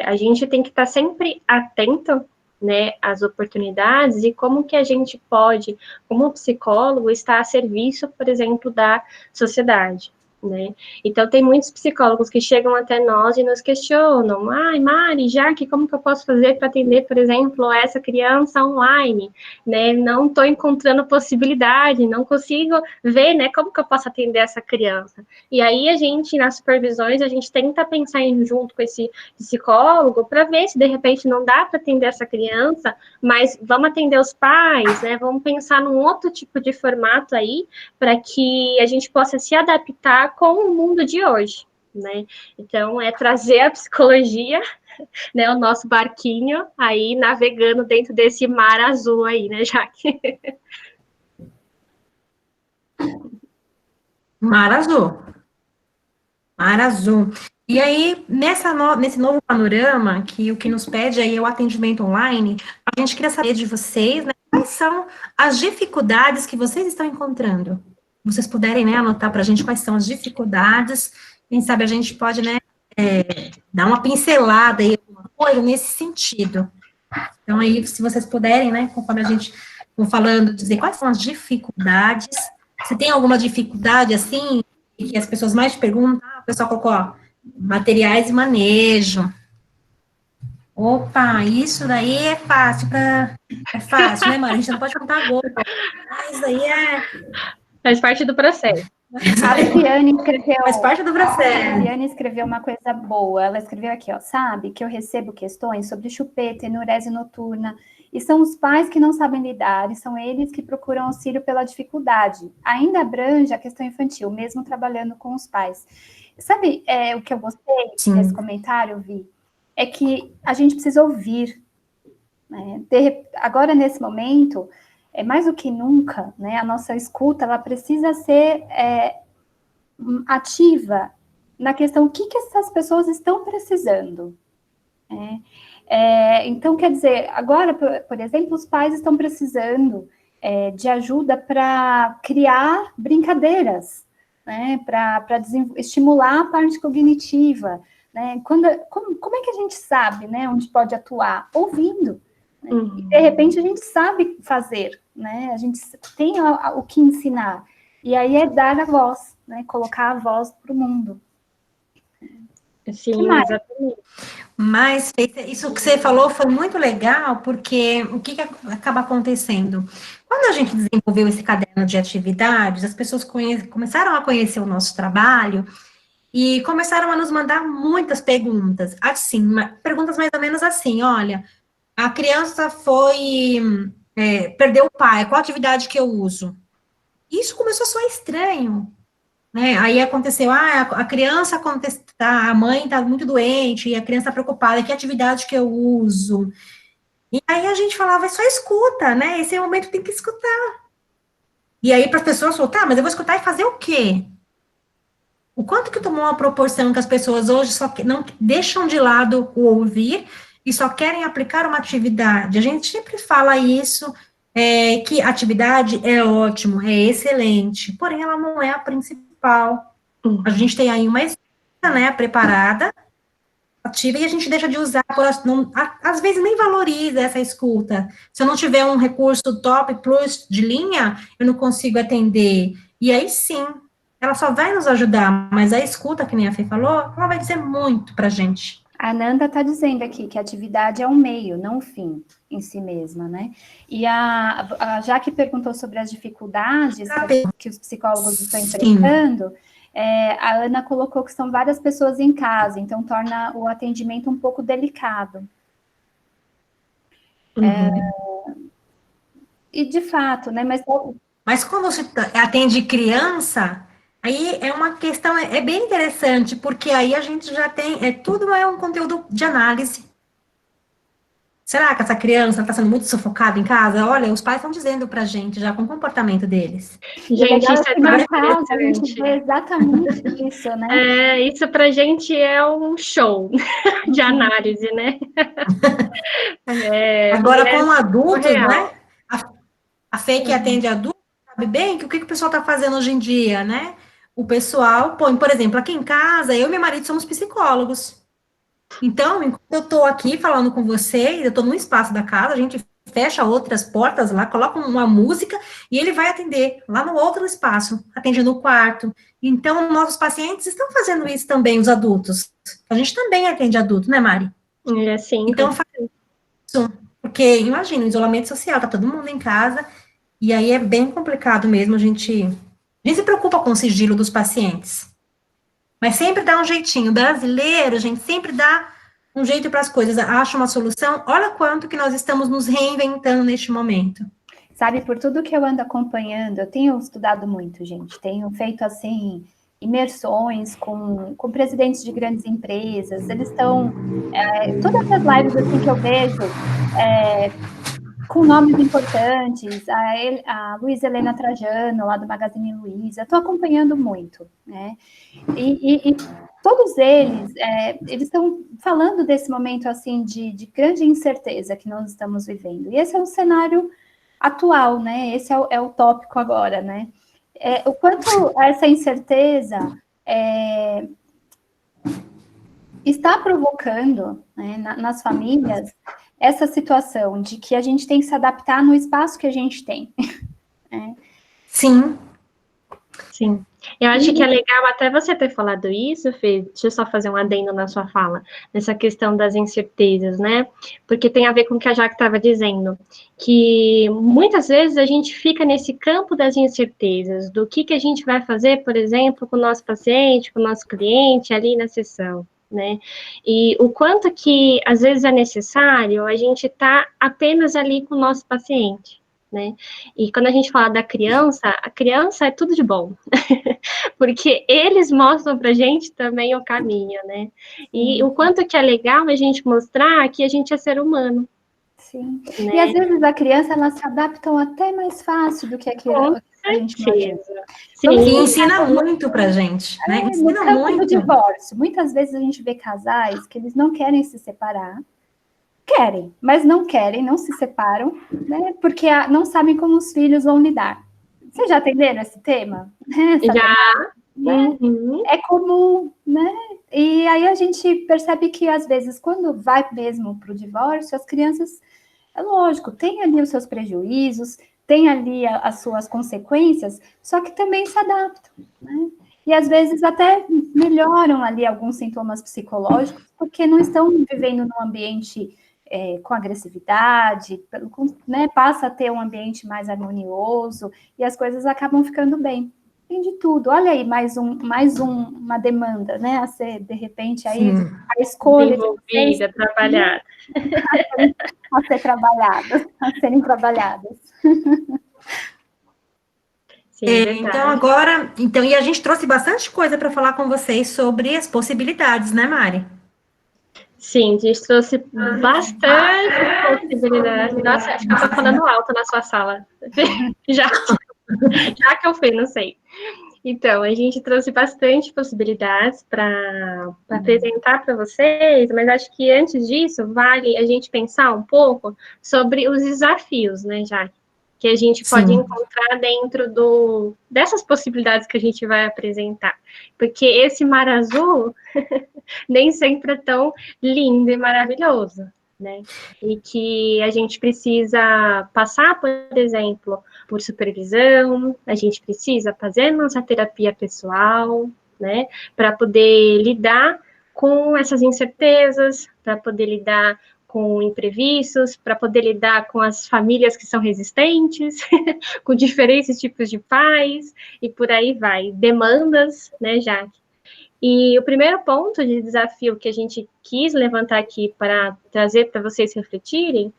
a gente tem que estar sempre atento, né, às oportunidades e como que a gente pode, como psicólogo, estar a serviço, por exemplo, da sociedade, né? Então, tem muitos psicólogos que chegam até nós e nos questionam, ai, Mari, Jaque, como que eu posso fazer para atender, por exemplo, essa criança online, né? Não estou encontrando possibilidade, não consigo ver, né, como que eu posso atender essa criança. E aí, a gente, nas supervisões, a gente tenta pensar junto com esse psicólogo para ver se, de repente, não dá para atender essa criança, mas vamos atender os pais, né? Vamos pensar num outro tipo de formato aí, para que a gente possa se adaptar com o mundo de hoje, né? Então, trazer a psicologia, né, o nosso barquinho aí navegando dentro desse mar azul aí, né, Jaque? Mar azul. Mar azul. E aí, nesse novo panorama, que o que nos pede aí é o atendimento online, a gente queria saber de vocês, né, quais são as dificuldades que vocês estão encontrando. Vocês puderem, né, anotar para a gente quais são as dificuldades, quem sabe a gente pode, né, dar uma pincelada aí, alguma coisa nesse sentido. Então, aí, se vocês puderem, né, conforme a gente for falando, dizer quais são as dificuldades, se tem alguma dificuldade, assim, que as pessoas mais perguntam, o pessoal colocou, ó, materiais e manejo. Opa, isso daí é fácil, né, Mari? A gente não pode contar agora, mas aí Faz parte do processo. A Viviane escreveu. Faz parte do A processo. Viviane escreveu uma coisa boa. Ela escreveu aqui, ó, sabe que eu recebo questões sobre chupeta, enurese noturna, e são os pais que não sabem lidar, e são eles que procuram auxílio pela dificuldade. Ainda abrange a questão infantil, mesmo trabalhando com os pais. Sabe, o que eu gostei desse comentário, Vi? É que a gente precisa ouvir, né? Agora, nesse momento, mais do que nunca, né, a nossa escuta, ela precisa ser ativa na questão o que essas pessoas estão precisando. Então, quer dizer, agora, por exemplo, os pais estão precisando de ajuda para criar brincadeiras, né, para estimular a parte cognitiva. Né? Como é que a gente sabe, né, onde pode atuar? Ouvindo. Né? E, de repente, a gente sabe fazer, né? A gente tem o que ensinar. E aí é dar a voz, né? Colocar a voz para o mundo. Sim, exatamente. Mas isso que você falou foi muito legal, porque o que acaba acontecendo? Quando a gente desenvolveu esse caderno de atividades, as pessoas começaram a conhecer o nosso trabalho e começaram a nos mandar muitas perguntas, assim, perguntas mais ou menos assim, olha, a criança perdeu o pai, qual atividade que eu uso? Isso começou a soar estranho, né? Aí aconteceu, a criança a mãe está muito doente, e a criança está preocupada, que atividade que eu uso? E aí a gente falava, só escuta, né? Esse é o momento que tem que escutar. E aí para as pessoas falar, mas eu vou escutar e fazer o quê? O quanto que tomou uma proporção que as pessoas hoje não deixam de lado o ouvir e só querem aplicar uma atividade. A gente sempre fala isso, que atividade é ótimo, é excelente, porém ela não é a principal. A gente tem aí uma escuta, né, preparada, ativa, e a gente deixa de usar, às vezes nem valoriza essa escuta. Se eu não tiver um recurso top plus de linha, eu não consigo atender. E aí sim, ela só vai nos ajudar, mas a escuta, que nem a Fê falou, ela vai dizer muito pra gente. A Nanda está dizendo aqui que a atividade é um meio, não um fim em si mesma, né? E a Jaque perguntou sobre as dificuldades que os psicólogos estão enfrentando. A Ana colocou que são várias pessoas em casa, então torna o atendimento um pouco delicado. E de fato, né? Mas quando você atende criança, aí é uma questão, bem interessante, porque aí a gente já tem, tudo é um conteúdo de análise. Será que essa criança está sendo muito sufocada em casa? Olha, os pais estão dizendo pra gente já com o comportamento deles. Gente, isso é tão interessante. A gente vê exatamente isso, né? Isso pra gente é um show de análise, né? Agora, com adultos, né? A Fê que atende adultos, sabe bem que o que o pessoal está fazendo hoje em dia, né? O pessoal põe, por exemplo, aqui em casa, eu e meu marido somos psicólogos. Então, enquanto eu estou aqui falando com vocês, eu estou num espaço da casa, a gente fecha outras portas lá, coloca uma música e ele vai atender lá no outro espaço, atende no quarto. Então, nossos pacientes estão fazendo isso também, os adultos. A gente também atende adulto, né, Mari? Sim. Então, faz isso, porque imagina, o isolamento social, tá todo mundo em casa, e aí é bem complicado mesmo, a gente se preocupa com o sigilo dos pacientes. Mas sempre dá um jeitinho. O brasileiro, a gente sempre dá um jeito para as coisas, acha uma solução. Olha quanto que nós estamos nos reinventando neste momento. Sabe, por tudo que eu ando acompanhando, eu tenho estudado muito, gente. Tenho feito, assim, imersões com presidentes de grandes empresas. Eles estão... todas as lives, assim, que eu vejo... com nomes importantes, a Luísa Helena Trajano, lá do Magazine Luiza, estou acompanhando muito, né? E todos eles estão falando desse momento, assim, de grande incerteza que nós estamos vivendo. E esse é o cenário atual, né? Esse é o tópico agora, né? O quanto essa incerteza está provocando, né, nas famílias essa situação de que a gente tem que se adaptar no espaço que a gente tem. Sim. Sim. Eu acho que é legal até você ter falado isso, Fê. Deixa eu só fazer um adendo na sua fala, nessa questão das incertezas, né? Porque tem a ver com o que a Jaque estava dizendo, que muitas vezes a gente fica nesse campo das incertezas, do que a gente vai fazer, por exemplo, com o nosso paciente, com o nosso cliente ali na sessão, né? E o quanto que às vezes é necessário a gente estar apenas ali com o nosso paciente, né? E quando a gente fala da criança, a criança é tudo de bom, porque eles mostram pra gente também o caminho, né? E o quanto que é legal a gente mostrar que a gente é ser humano. Sim. Né? E às vezes a criança, elas se adaptam até mais fácil do que aquilo que a gente imagina. Sim, e ensina muito pra gente, né? No Ensina campo muito. do divórcio, muitas vezes a gente vê casais que eles não querem se separar, querem, mas não querem, não se separam, né? Porque não sabem como os filhos vão lidar. Vocês já atenderam esse tema? Já. Né? É comum, né? E aí a gente percebe que, às vezes, quando vai mesmo para o divórcio, as crianças, é lógico, tem ali os seus prejuízos, tem ali as suas consequências, só que também se adaptam, né? E, às vezes, até melhoram ali alguns sintomas psicológicos, porque não estão vivendo num ambiente com agressividade, né? Passa a ter um ambiente mais harmonioso e as coisas acabam ficando bem. Tem de tudo. Olha aí, uma demanda, né? A ser, de repente, aí a escolha desenvolvida, trabalhada. a ser trabalhadas, a serem trabalhadas. Sim, então, agora, e a gente trouxe bastante coisa para falar com vocês sobre as possibilidades, né, Mari? Sim, a gente trouxe bastante possibilidades. Nossa, acho que eu estou falando alto na sua sala. Já que eu fui, não sei. Então, a gente trouxe bastante possibilidades para apresentar para vocês, mas acho que antes disso, vale a gente pensar um pouco sobre os desafios, né, já que a gente pode encontrar dentro dessas possibilidades que a gente vai apresentar. Porque esse mar azul nem sempre é tão lindo e maravilhoso, né? E que a gente precisa passar, por exemplo, por supervisão, a gente precisa fazer nossa terapia pessoal, né? Para poder lidar com essas incertezas, para poder lidar com imprevistos, para poder lidar com as famílias que são resistentes, com diferentes tipos de pais, e por aí vai. Demandas, né, Jaque? E o primeiro ponto de desafio que a gente quis levantar aqui para trazer para vocês refletirem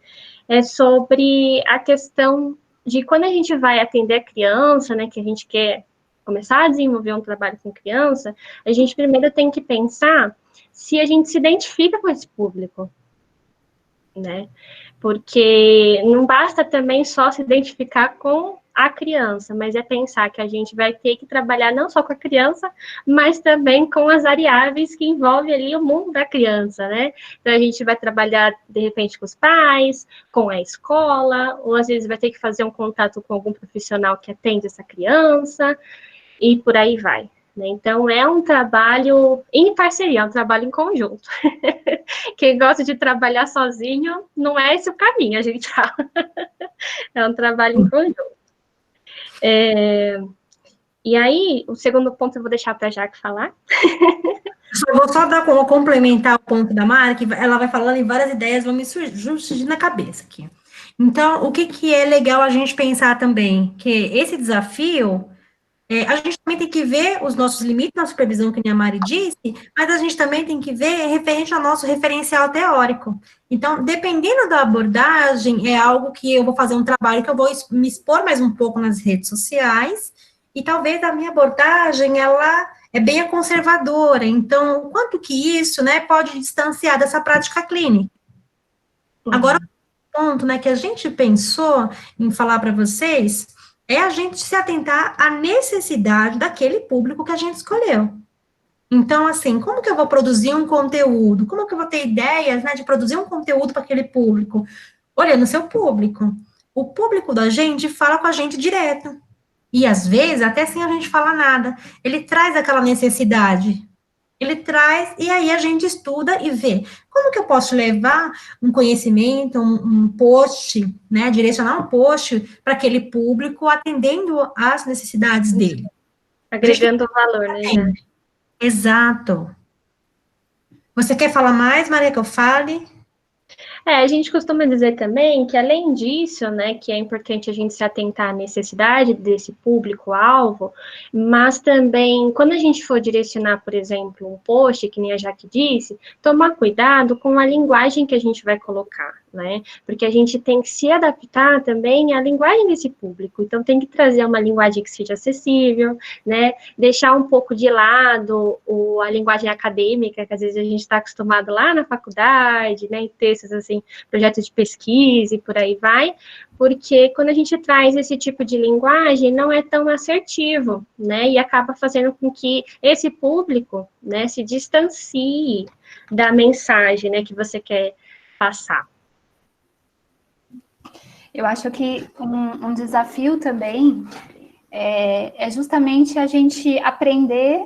é sobre a questão de quando a gente vai atender a criança, né, que a gente quer começar a desenvolver um trabalho com criança, a gente primeiro tem que pensar se a gente se identifica com esse público, né? Porque não basta também só se identificar com a criança, mas é pensar que a gente vai ter que trabalhar não só com a criança, mas também com as variáveis que envolvem ali o mundo da criança, né? Então, a gente vai trabalhar, de repente, com os pais, com a escola, ou às vezes vai ter que fazer um contato com algum profissional que atende essa criança, e por aí vai. Então, é um trabalho em parceria, é um trabalho em conjunto. Quem gosta de trabalhar sozinho, não é esse o caminho, a gente fala. É um trabalho em conjunto. E aí, o segundo ponto eu vou deixar para a Jaque falar. Vou só complementar o ponto da Mari, que ela vai falando em várias ideias, vão me surgir na cabeça aqui. Então, o que é legal a gente pensar também? Que esse desafio, a gente também tem que ver os nossos limites na supervisão, que nem a Mari disse, mas a gente também tem que ver referente ao nosso referencial teórico. Então, dependendo da abordagem, é algo que eu vou fazer um trabalho que eu vou me expor mais um pouco nas redes sociais, e talvez a minha abordagem, ela é bem conservadora. Então, quanto que isso, né, pode distanciar dessa prática clínica? Agora, o ponto, né, que a gente pensou em falar para vocês é a gente se atentar à necessidade daquele público que a gente escolheu. Então, assim, como que eu vou produzir um conteúdo? Como que eu vou ter ideias, né, de produzir um conteúdo para aquele público? Olhando o seu público. O público da gente fala com a gente direto. E, às vezes, até sem a gente falar nada, ele traz aquela necessidade. Ele traz, e aí a gente estuda e vê como que eu posso levar um conhecimento, um post, né, direcionar um post para aquele público, atendendo às necessidades dele. Agregando valor, né, já. Exato. Você quer falar mais, Maria, que eu fale? A gente costuma dizer também que, além disso, né, que é importante a gente se atentar à necessidade desse público-alvo, mas também, quando a gente for direcionar, por exemplo, um post, que nem a Jaque disse, tomar cuidado com a linguagem que a gente vai colocar, né, porque a gente tem que se adaptar também à linguagem desse público, então tem que trazer uma linguagem que seja acessível, né, deixar um pouco de lado a linguagem acadêmica, que às vezes a gente está acostumado lá na faculdade, né, em textos assim, projetos de pesquisa e por aí vai, porque quando a gente traz esse tipo de linguagem, não é tão assertivo, né, e acaba fazendo com que esse público, né, se distancie da mensagem, né, que você quer passar. Eu acho que um desafio também é justamente a gente aprender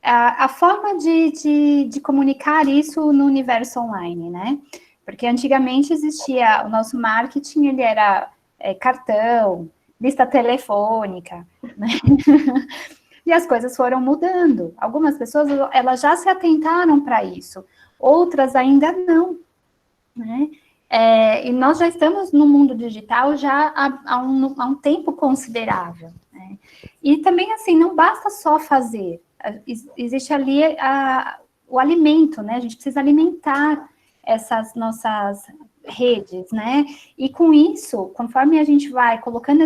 a forma de comunicar isso no universo online, né? Porque antigamente existia, o nosso marketing, ele era cartão, lista telefônica, né? E as coisas foram mudando. Algumas pessoas, elas já se atentaram para isso, outras ainda não, né? E nós já estamos no mundo digital já há um tempo considerável, né? E também, assim, não basta só fazer, existe ali o alimento, né? A gente precisa alimentar essas nossas redes, né? E com isso, conforme a gente vai colocando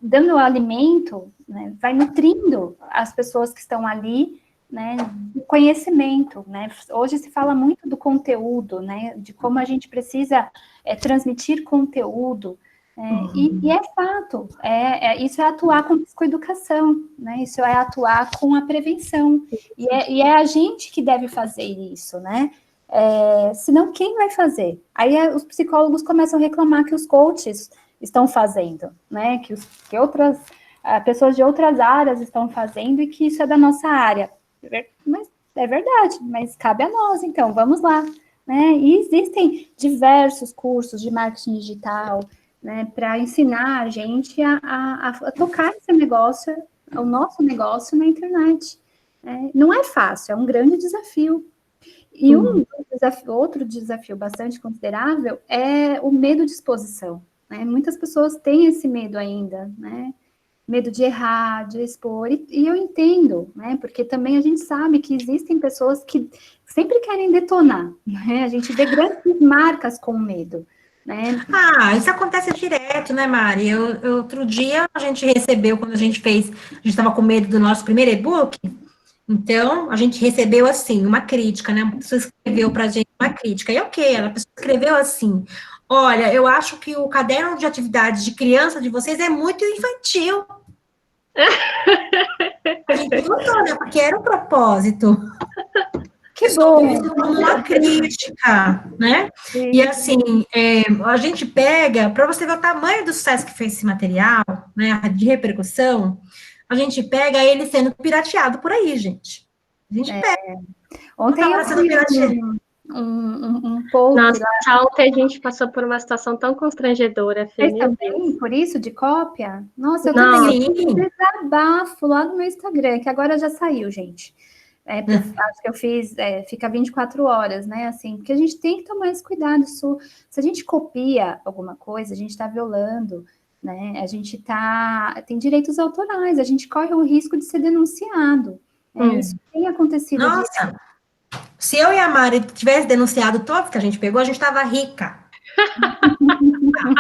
dando alimento, né, vai nutrindo as pessoas que estão ali, né, do conhecimento, né? Hoje se fala muito do conteúdo, né, de como a gente precisa transmitir conteúdo, e é fato, isso é atuar com psicoeducação, né? Isso é atuar com a prevenção, e é a gente que deve fazer isso, né? Senão quem vai fazer? Aí os psicólogos começam a reclamar que os coaches estão fazendo, né? Que outras pessoas de outras áreas estão fazendo e que isso é da nossa área. Mas é verdade, mas cabe a nós, então, vamos lá, né? E existem diversos cursos de marketing digital, né, para ensinar a gente a tocar esse negócio, o nosso negócio na internet. Não é fácil, é um grande desafio. E outro desafio bastante considerável é o medo de exposição, né? Muitas pessoas têm esse medo ainda, né? Medo de errar, de expor, e eu entendo, né? Porque também a gente sabe que existem pessoas que sempre querem detonar, né? A gente vê grandes marcas com medo, né? Isso acontece direto, né, Mari? Outro dia a gente recebeu, quando a gente estava com medo do nosso primeiro e-book, então a gente recebeu, assim, uma crítica, né? Uma pessoa escreveu para a gente uma crítica, e ok, a pessoa escreveu assim: olha, eu acho que o caderno de atividades de criança de vocês é muito infantil. A gente gostou, né? Porque era um propósito. Que bom! Isso como uma crítica, né? Sim. E assim, a gente pega, para você ver o tamanho do sucesso que fez esse material, né, de repercussão, a gente pega ele sendo pirateado por aí, gente. A gente pega. Ontem eu sendo vi pirateado. um post. Nossa, ontem a gente passou por uma situação tão constrangedoora, Fê, Vocês também, por isso, de cópia? Nossa, eu Não. também. Eu fiz um desabafo lá no meu Instagram, que agora já saiu, gente. Acho que eu fiz, fica 24 horas, né? Assim, porque a gente tem que tomar esse cuidado. Se a gente copia alguma coisa, a gente está violando, né? A gente tem direitos autorais, a gente corre o risco de ser denunciado. Isso tem acontecido. Nossa, se eu e a Mari tivesse denunciado todos que a gente pegou, a gente estava rica. Então,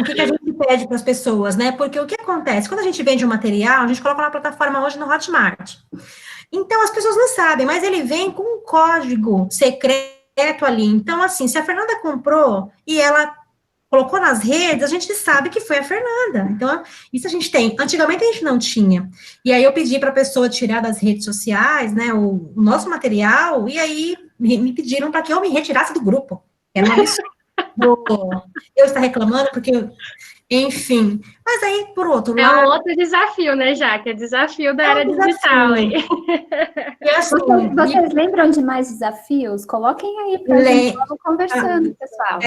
o que a gente pede para as pessoas, né? Porque o que acontece? Quando a gente vende um material, a gente coloca na plataforma hoje no Hotmart. Então, as pessoas não sabem, mas ele vem com um código secreto ali. Então, assim, se a Fernanda comprou e ela colocou nas redes, a gente sabe que foi a Fernanda. Então, isso a gente tem. Antigamente, a gente não tinha. E aí, eu pedi para a pessoa tirar das redes sociais, né, o nosso material, e aí me pediram para que eu me retirasse do grupo. Era uma absurdo. Eu estar reclamando, porque... Enfim, mas aí, por outro lado... É um outro desafio, né, Jaque? É desafio da era digital. E assim, vocês lembram de mais desafios? Coloquem aí para a gente conversando, pessoal.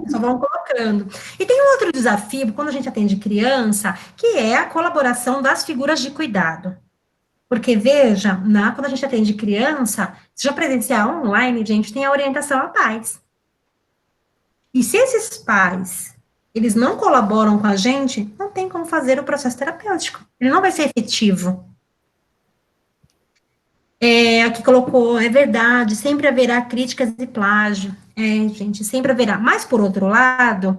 Só vamos colocando. melhorando. E tem um outro desafio, quando a gente atende criança, que é a colaboração das figuras de cuidado. Porque, veja, quando a gente atende criança, seja presencial ou online, gente, tem a orientação a pais. E se esses pais, eles não colaboram com a gente, não tem como fazer o processo terapêutico. Ele não vai ser efetivo. Aqui colocou, é verdade, sempre haverá críticas e plágio. Gente, sempre haverá. Mas, por outro lado,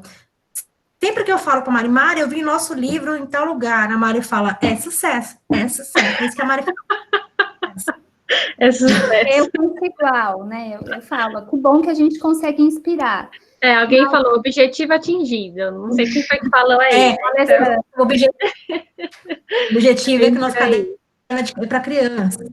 sempre que eu falo para a Mari, eu vi nosso livro em tal lugar, a Mari fala, é sucesso. É isso que a Mari fala. É sucesso. Eu penso igual, né? Eu falo, que bom que a gente consegue inspirar. Alguém falou, objetivo atingido. Não sei quem foi que falou aí. Então, o objetivo é que nós cadê para criança.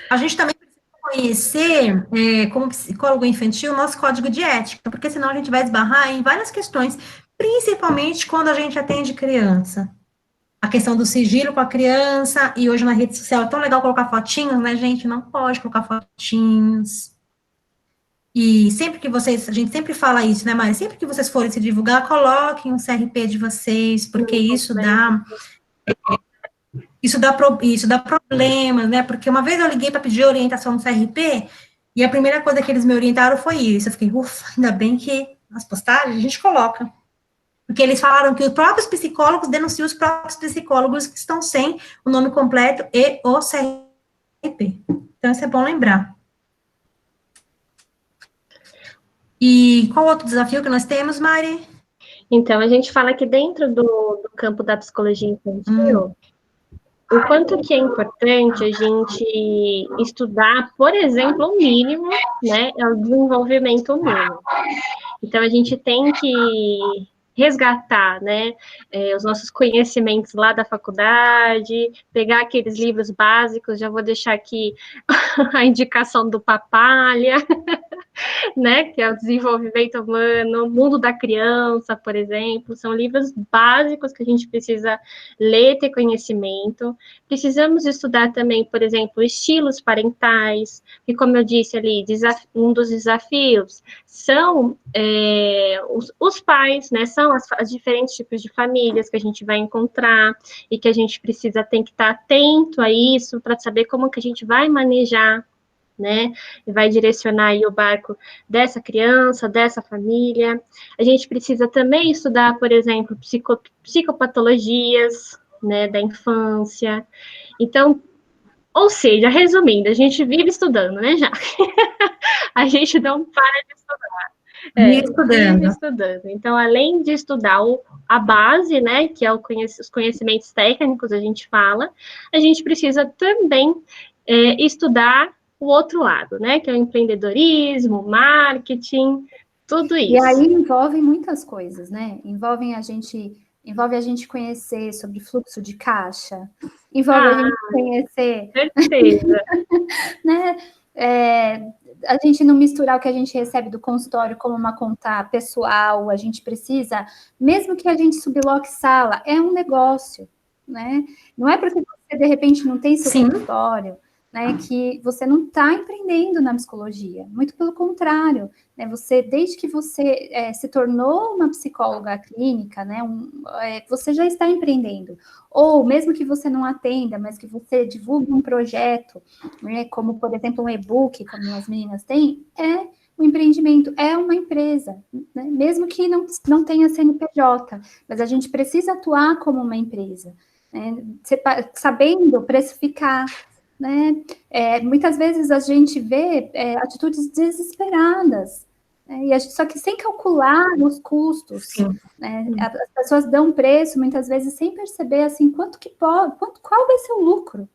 A gente também precisa conhecer, como psicólogo infantil, o nosso código de ética, porque senão a gente vai esbarrar em várias questões, principalmente quando a gente atende criança. A questão do sigilo com a criança, e hoje na rede social é tão legal colocar fotinhos, né, gente? Não pode colocar fotinhos. E sempre que a gente sempre fala isso, né, Mari? Sempre que vocês forem se divulgar, coloquem um CRP de vocês, porque isso dá problemas, né? Porque uma vez eu liguei para pedir orientação no CRP, e a primeira coisa que eles me orientaram foi isso. Eu fiquei, ufa, ainda bem que nas postagens a gente coloca. Porque eles falaram que os próprios psicólogos denunciam os próprios psicólogos que estão sem o nome completo e o CRP. Então, isso é bom lembrar. E qual outro desafio que nós temos, Mari? Então, a gente fala que dentro do campo da psicologia infantil, o quanto que é importante a gente estudar, por exemplo, o mínimo, né, é o desenvolvimento humano. Então, a gente tem que resgatar, né, os nossos conhecimentos lá da faculdade, pegar aqueles livros básicos, já vou deixar aqui a indicação do Papalha, né, que é o desenvolvimento humano, mundo da criança, por exemplo, são livros básicos que a gente precisa ler, ter conhecimento. Precisamos estudar também, por exemplo, estilos parentais, que, como eu disse ali, um dos desafios são os pais, né, são as diferentes tipos de famílias que a gente vai encontrar e que a gente tem que estar atento a isso para saber como que a gente vai manejar, né, e vai direcionar aí o barco dessa criança, dessa família. A gente precisa também estudar, por exemplo, psicopatologias, né, da infância. Então, ou seja, resumindo, a gente vive estudando, né, já? A gente não para de estudar. Vive estudando. Então, além de estudar a base, né, que é os conhecimentos técnicos, a gente fala, a gente precisa também estudar o outro lado, né, que é o empreendedorismo, marketing, tudo isso. E aí envolve muitas coisas, né, envolve a gente conhecer sobre fluxo de caixa, envolve a gente conhecer... Certeza. né, a gente não misturar o que a gente recebe do consultório como uma conta pessoal, a gente precisa, mesmo que a gente subloque sala, é um negócio, né, não é porque você, de repente, não tem seu consultório, né, que você não está empreendendo na psicologia, muito pelo contrário, né, desde que você se tornou uma psicóloga clínica, né, você já está empreendendo, ou mesmo que você não atenda, mas que você divulgue um projeto, né, como, por exemplo, um e-book, como as meninas têm, um empreendimento, é uma empresa, né, mesmo que não tenha CNPJ, mas a gente precisa atuar como uma empresa, né, sabendo precificar, né? Muitas vezes a gente vê atitudes desesperadas, né? Só que sem calcular os custos, né? As pessoas dão preço muitas vezes sem perceber assim qual vai ser o lucro,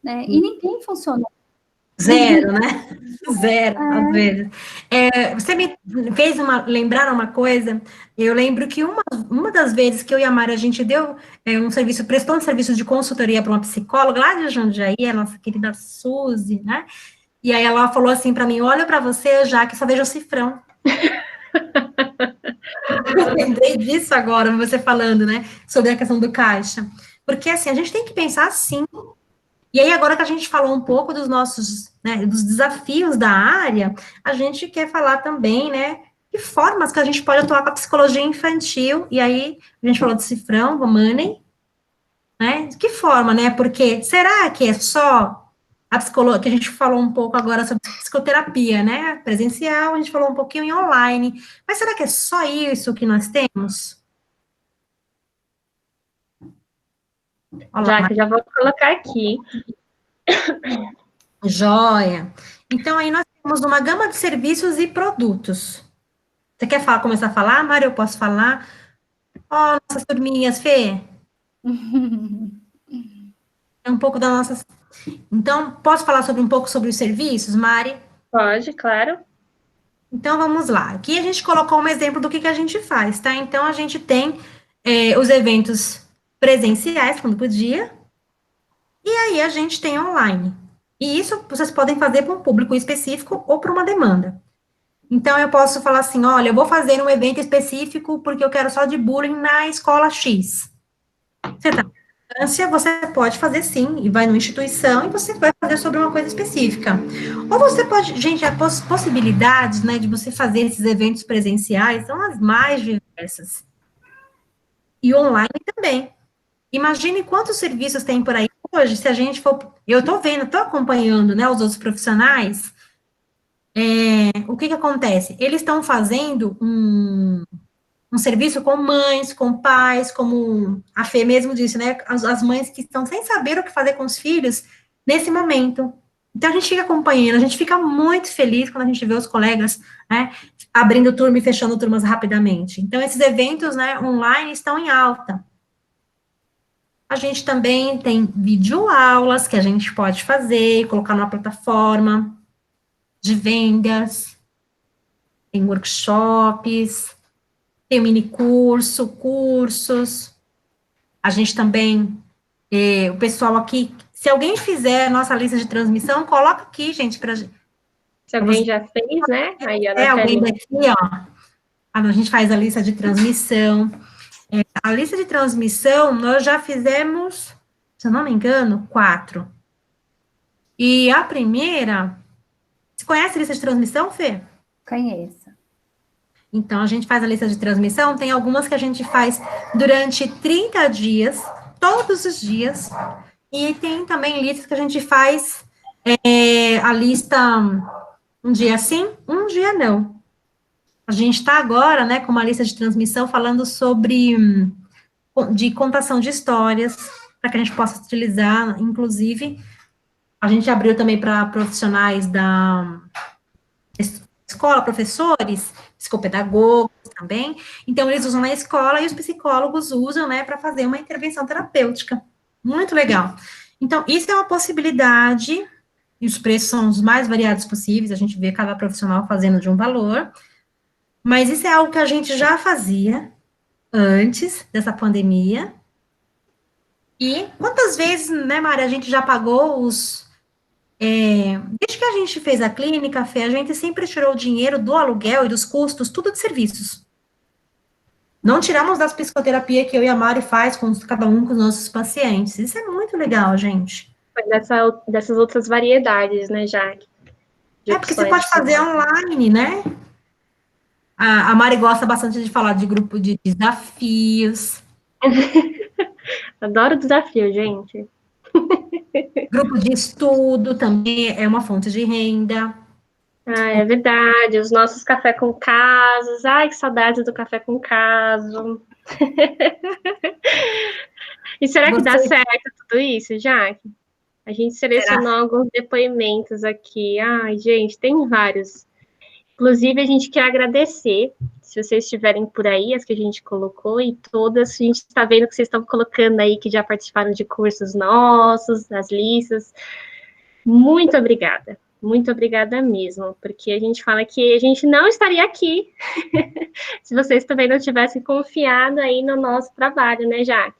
né? E ninguém funcionou. Zero, né? Zero, às vezes. Você me fez lembrar uma coisa. Eu lembro que uma das vezes que eu e a Mari, a gente deu prestou um serviço de consultoria para uma psicóloga lá de Jundiaí, a nossa querida Suzy, né? E aí ela falou assim para mim, olha para você, já que só vejo o cifrão. Eu lembrei disso agora, você falando, né? Sobre a questão do caixa. Porque, assim, a gente tem que pensar assim. E aí, agora que a gente falou um pouco dos nossos, né, dos desafios da área, a gente quer falar também, né, que formas que a gente pode atuar com a psicologia infantil, e aí a gente falou de cifrão, do money, né? De que forma, né? Porque será que é só a psicologia, que a gente falou um pouco agora sobre psicoterapia, né? Presencial, a gente falou um pouquinho em online, mas será que é só isso que nós temos? Já que já vou colocar aqui. Joia. Então, aí nós temos uma gama de serviços e produtos. Você quer começar a falar, Mário? Eu posso falar? Ó, nossas turminhas, Fê. É um pouco da nossa. Então, posso falar sobre um pouco sobre os serviços, Mari? Pode, claro. Então, vamos lá. Aqui a gente colocou um exemplo do que a gente faz, tá? Então, a gente tem os eventos presenciais, quando podia, e aí a gente tem online. E isso vocês podem fazer para um público específico ou para uma demanda. Então, eu posso falar assim, olha, eu vou fazer um evento específico porque eu quero só de bullying na escola X. Você está na distância, você pode fazer sim, e vai numa instituição e você vai fazer sobre uma coisa específica. Ou você pode, gente, as possibilidades, né, de você fazer esses eventos presenciais são as mais diversas. E online também. Imagine quantos serviços tem por aí hoje, se a gente for, eu estou vendo, estou acompanhando, né, os outros profissionais, o que acontece? Eles estão fazendo um serviço com mães, com pais, como a Fê mesmo disse, né? As mães que estão sem saber o que fazer com os filhos nesse momento. Então, a gente fica acompanhando, a gente fica muito feliz quando a gente vê os colegas, né, abrindo turma e fechando turmas rapidamente. Então, esses eventos, né, online estão em alta. A gente também tem videoaulas que a gente pode fazer, colocar numa plataforma de vendas, tem workshops, tem mini curso, cursos. A gente também, o pessoal aqui, se alguém fizer a nossa lista de transmissão, coloca aqui, gente, para Se alguém já fez, né? Aí, alguém daqui, ó. A gente faz a lista de transmissão. A lista de transmissão, nós já fizemos, se eu não me engano, 4. E a primeira, você conhece a lista de transmissão, Fê? Conheço. Então, a gente faz a lista de transmissão, tem algumas que a gente faz durante 30 dias, todos os dias, e tem também listas que a gente faz a lista um dia sim, um dia não. A gente está agora, né, com uma lista de transmissão falando sobre de contação de histórias, para que a gente possa utilizar, inclusive, a gente abriu também para profissionais da escola, professores, psicopedagogos também, então eles usam na escola e os psicólogos usam, né, para fazer uma intervenção terapêutica, muito legal. Então, isso é uma possibilidade, e os preços são os mais variados possíveis, a gente vê cada profissional fazendo de um valor, mas isso é algo que a gente já fazia antes dessa pandemia, e quantas vezes, né, Mari, a gente já pagou desde que a gente fez a clínica, Fê, a gente sempre tirou o dinheiro do aluguel e dos custos, tudo de serviços. Não tiramos das psicoterapia que eu e a Mari faz com cada um com os nossos pacientes. Isso é muito legal, gente. Dessas outras variedades, né, Jaque? Porque você pode fazer online, né? A Mari gosta bastante de falar de grupo de desafios. Adoro desafio, gente. Grupo de estudo também é uma fonte de renda. Ah, é verdade. Os nossos café com casos. Ai, que saudade do café com caso. E será que dá certo tudo isso, Jaque? A gente selecionou alguns depoimentos aqui. Ai, gente, tem vários. Inclusive, a gente quer agradecer, se vocês estiverem por aí, as que a gente colocou, e todas, a gente está vendo que vocês estão colocando aí, que já participaram de cursos nossos, das listas. Muito obrigada mesmo, porque a gente fala que a gente não estaria aqui se vocês também não tivessem confiado aí no nosso trabalho, né, Jaque?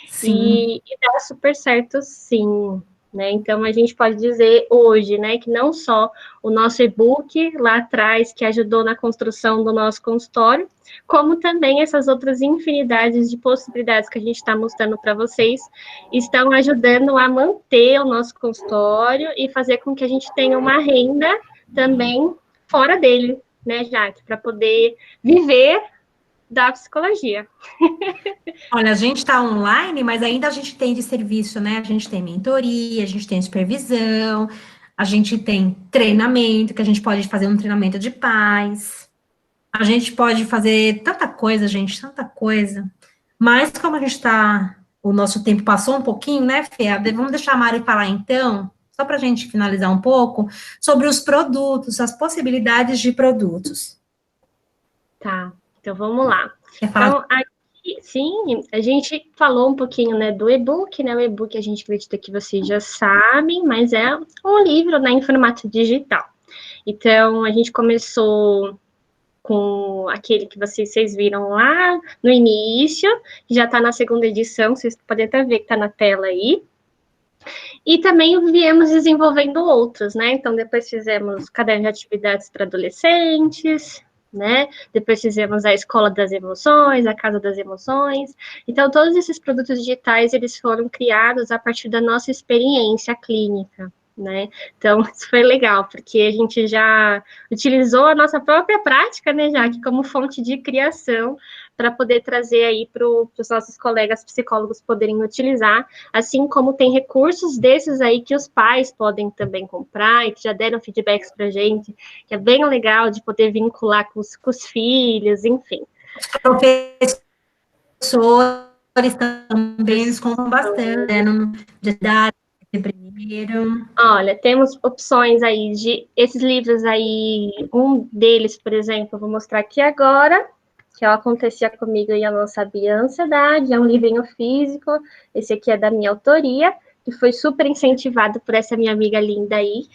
Sim. E dá super certo, sim. Né? Então, a gente pode dizer hoje, né, que não só o nosso e-book lá atrás, que ajudou na construção do nosso consultório, como também essas outras infinidades de possibilidades que a gente está mostrando para vocês, estão ajudando a manter o nosso consultório e fazer com que a gente tenha uma renda também fora dele, né, Jaque, para poder viver da psicologia. Olha, a gente está online, mas ainda a gente tem de serviço, né? A gente tem mentoria, a gente tem supervisão, a gente tem treinamento, que a gente pode fazer um treinamento de paz. A gente pode fazer tanta coisa, gente, tanta coisa. Mas como a gente está, o nosso tempo passou um pouquinho, né, Fê? Vamos deixar a Mari falar então, só para a gente finalizar um pouco, sobre os produtos, as possibilidades de produtos. Tá, então vamos lá. Quer falar? Então, aqui, sim, a gente falou um pouquinho, né, do e-book, né? O e-book a gente acredita que vocês já sabem, mas é um livro, né, em formato digital. Então, a gente começou com aquele que vocês viram lá no início, que já está na segunda edição, vocês podem até ver que está na tela aí. E também viemos desenvolvendo outros, né? Então, depois fizemos caderno de atividades para adolescentes, né? Depois fizemos a Escola das Emoções, a Casa das Emoções. Então, todos esses produtos digitais, eles foram criados a partir da nossa experiência clínica, né? Então, isso foi legal, porque a gente já utilizou a nossa própria prática, né, Jaque, como fonte de criação, para poder trazer aí para os nossos colegas psicólogos poderem utilizar, assim como tem recursos desses aí que os pais podem também comprar e que já deram feedbacks para a gente, que é bem legal de poder vincular com os filhos, enfim. Professores também, eles contam bastante, né, de idade, de primeiro. Olha, temos opções aí de esses livros aí, um deles, por exemplo, eu vou mostrar aqui agora, que acontecia comigo e eu não sabia a ansiedade, é um livrinho físico, esse aqui é da minha autoria, que foi super incentivado por essa minha amiga linda aí,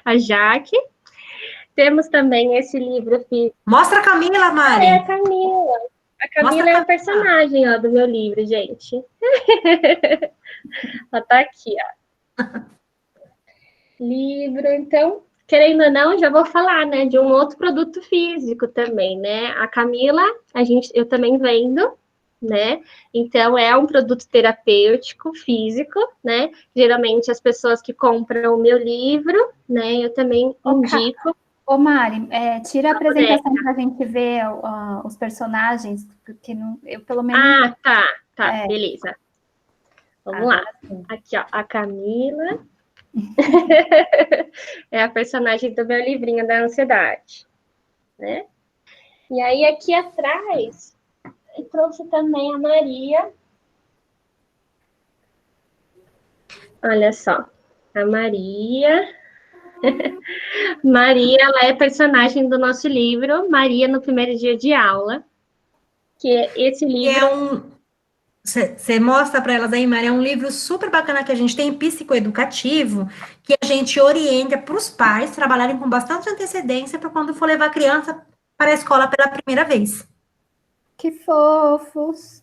a Jaque. Temos também esse livro físico. Mostra a Camila, Mari. É a Camila. A Camila é a personagem, ó, do meu livro, gente. Ela tá aqui, ó. Livro, então, querendo ou não, já vou falar, né, de um outro produto físico também, né? A Camila, eu também vendo, né? Então, é um produto terapêutico físico, né? Geralmente, as pessoas que compram o meu livro, né, eu também indico. Ô, Mari, tira a apresentação para a gente ver os personagens, porque não, eu pelo menos... Tá, beleza. Vamos lá. Aqui, ó, a Camila... é a personagem do meu livrinho da ansiedade, né? E aí, aqui atrás, eu trouxe também a Maria. Olha só, a Maria. Maria, ela é personagem do nosso livro, Maria no Primeiro Dia de Aula, que esse livro... Você mostra para elas aí, Maria, é um livro super bacana que a gente tem, psicoeducativo, que a gente orienta para os pais trabalharem com bastante antecedência para quando for levar a criança para a escola pela primeira vez. Que fofos!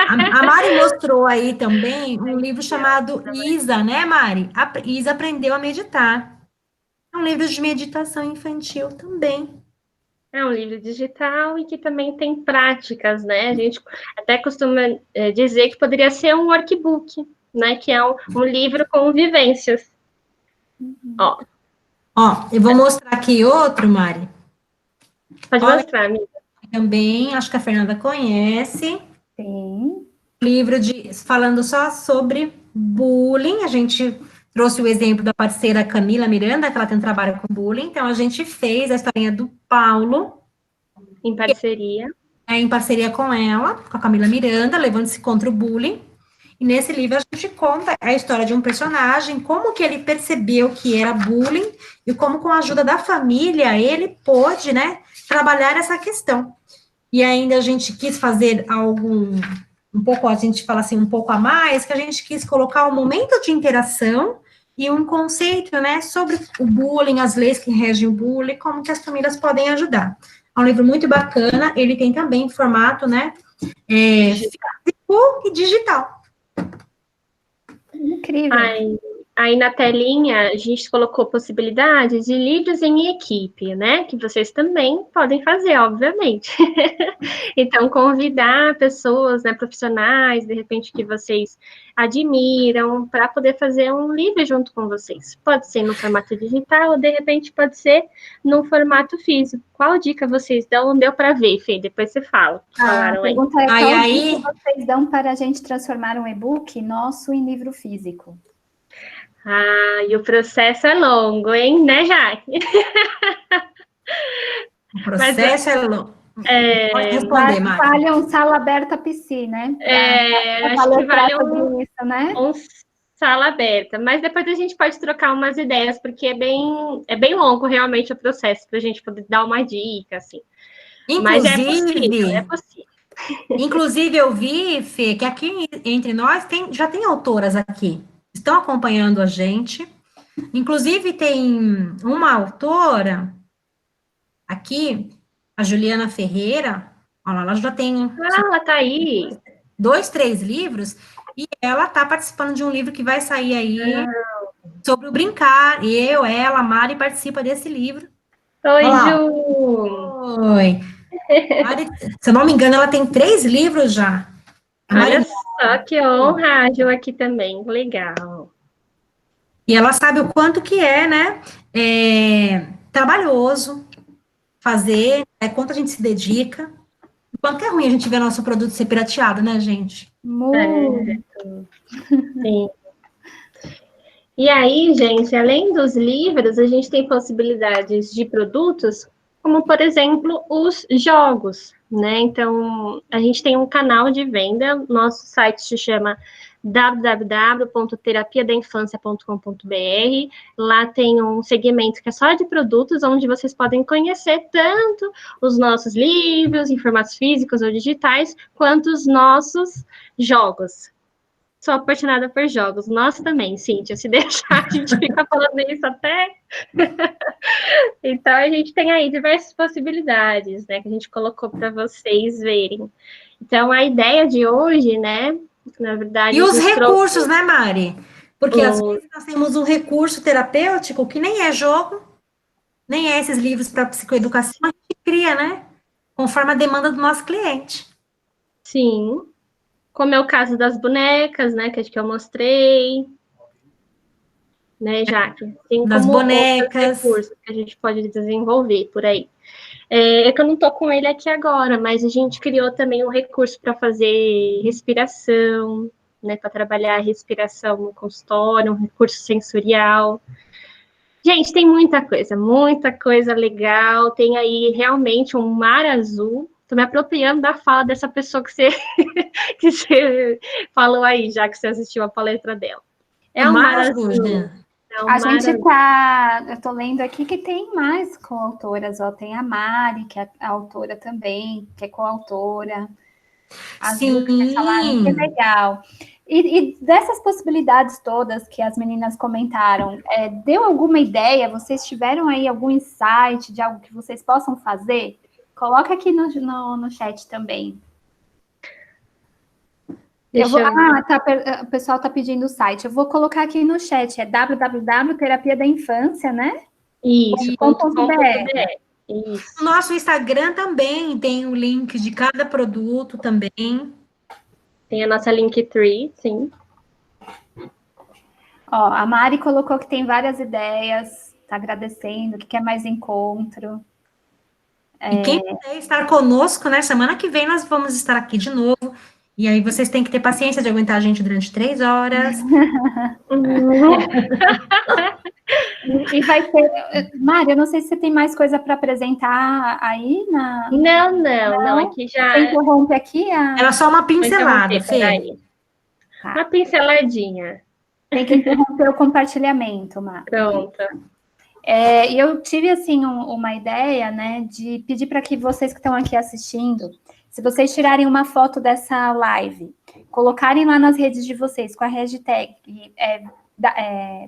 A Mari mostrou aí também um livro chamado Isa, né, Mari? A Isa aprendeu a meditar. É um livro de meditação infantil também. É um livro digital e que também tem práticas, né? A gente até costuma dizer que poderia ser um workbook, né? Que é um livro com vivências. Ó, eu vou mostrar aqui outro, Mari. Pode mostrar, amiga. Também, acho que a Fernanda conhece. Sim. Livro falando só sobre bullying. A gente trouxe o exemplo da parceira Camila Miranda, que ela tem um trabalho com bullying. Então, a gente fez a historinha do Paulo. Em parceria. Em parceria com ela, com a Camila Miranda, levando-se contra o bullying. E nesse livro a gente conta a história de um personagem, como que ele percebeu que era bullying e como com a ajuda da família ele pôde, né, trabalhar essa questão. E ainda a gente quis fazer um pouco, a gente fala assim, um pouco a mais, que a gente quis colocar um momento de interação e um conceito, né, sobre o bullying, as leis que regem o bullying, como que as famílias podem ajudar. É um livro muito bacana, ele tem também formato, né, físico e digital. Incrível. aí na telinha a gente colocou possibilidades de livros em equipe, né? Que vocês também podem fazer, obviamente. Então, convidar pessoas, né, profissionais, de repente, que vocês admiram, para poder fazer um livro junto com vocês. Pode ser no formato digital, ou de repente pode ser no formato físico. Qual dica vocês dão? Deu para ver, Fê? Depois você fala. A Falaram aí. pergunta é Aí, qual aí- dica vocês dão para a gente transformar um e-book nosso em livro físico? Ah, e o processo é longo, hein, né, Jaque? O processo é longo. Pode responder, Mas Mari. vale um sala aberta PC, né? Para Acho que vale sobre isso, né? um sala aberta, mas depois a gente pode trocar umas ideias, porque é bem longo realmente o processo, para a gente poder dar uma dica, assim. Mas é possível, é possível. Inclusive, eu vi, Fê, que aqui entre nós já tem autoras aqui, estão acompanhando a gente. Inclusive, tem uma autora aqui, a Juliana Ferreira, olha lá, ela já tem Ah, ela tá aí. 2, 3 livros, e ela está participando de um livro que vai sair aí sobre o brincar. E ela, a Mari, participa desse livro. Oi, Olá. Ju. Oi. Mari, se eu não me engano, ela tem 3 livros já. A Mari- Olha só que honra, a Ju aqui também. Legal. E ela sabe o quanto que é, né? Trabalhoso fazer, quanto a gente se dedica. O quanto que é ruim a gente ver nosso produto ser pirateado, né, gente? Muito. Sim. E aí, gente, além dos livros, a gente tem possibilidades de produtos, como, por exemplo, os jogos, né? Então, a gente tem um canal de venda, nosso site se chama www.terapiadainfancia.com.br. Lá tem um segmento que é só de produtos, onde vocês podem conhecer tanto os nossos livros, em formatos físicos ou digitais, quanto os nossos jogos. Sou apaixonada por jogos. Nós também, Cíntia. Se deixar, a gente fica falando isso até. Então, a gente tem aí diversas possibilidades, né? Que a gente colocou para vocês verem. Então, a ideia de hoje, né? Na verdade. E os recursos, né, Mari? Porque às vezes nós temos um recurso terapêutico que nem é jogo, nem é esses livros para psicoeducação, a gente cria, né? Conforme a demanda do nosso cliente. Sim. Como é o caso das bonecas, né? Que acho que eu mostrei. Né, Jaque? Tem Das como bonecas. recursos que a gente pode desenvolver por aí. É que eu não estou com ele aqui agora, mas a gente criou também um recurso para fazer respiração, né? Para trabalhar a respiração no consultório, um recurso sensorial. Gente, tem muita coisa legal. Tem aí realmente um mar azul. Estou me apropriando da fala dessa pessoa que você, que você falou aí, já que você assistiu a palestra dela. É um mar azul. Né? A gente tá, eu tô lendo aqui que tem mais coautoras, ó, tem a Mari, que é a autora também, que é coautora. A Ju, que vocês falaram, que legal. E dessas possibilidades todas que as meninas comentaram, deu alguma ideia? Vocês tiveram aí algum insight de algo que vocês possam fazer? Coloca aqui no chat também. O pessoal está pedindo o site. Eu vou colocar aqui no chat, é www.terapiadainfancia, né? Isso. No nosso Instagram também tem o link de cada produto também. Tem a nossa Linktree, sim. Ó, a Mari colocou que tem várias ideias, está agradecendo, que quer mais encontro. E quem quiser estar conosco, né? Semana que vem nós vamos estar aqui de novo. E aí vocês têm que ter paciência de aguentar a gente durante 3 horas. E vai ter... Mari, eu não sei se você tem mais coisa para apresentar aí na... Não, aqui já... Você interrompe aqui Era só uma pincelada, Fê. Tá. Uma pinceladinha. Tem que interromper o compartilhamento, Mari. Pronto. E eu tive, assim, uma ideia, né, de pedir para que vocês que estão aqui assistindo, se vocês tirarem uma foto dessa live, colocarem lá nas redes de vocês com a hashtag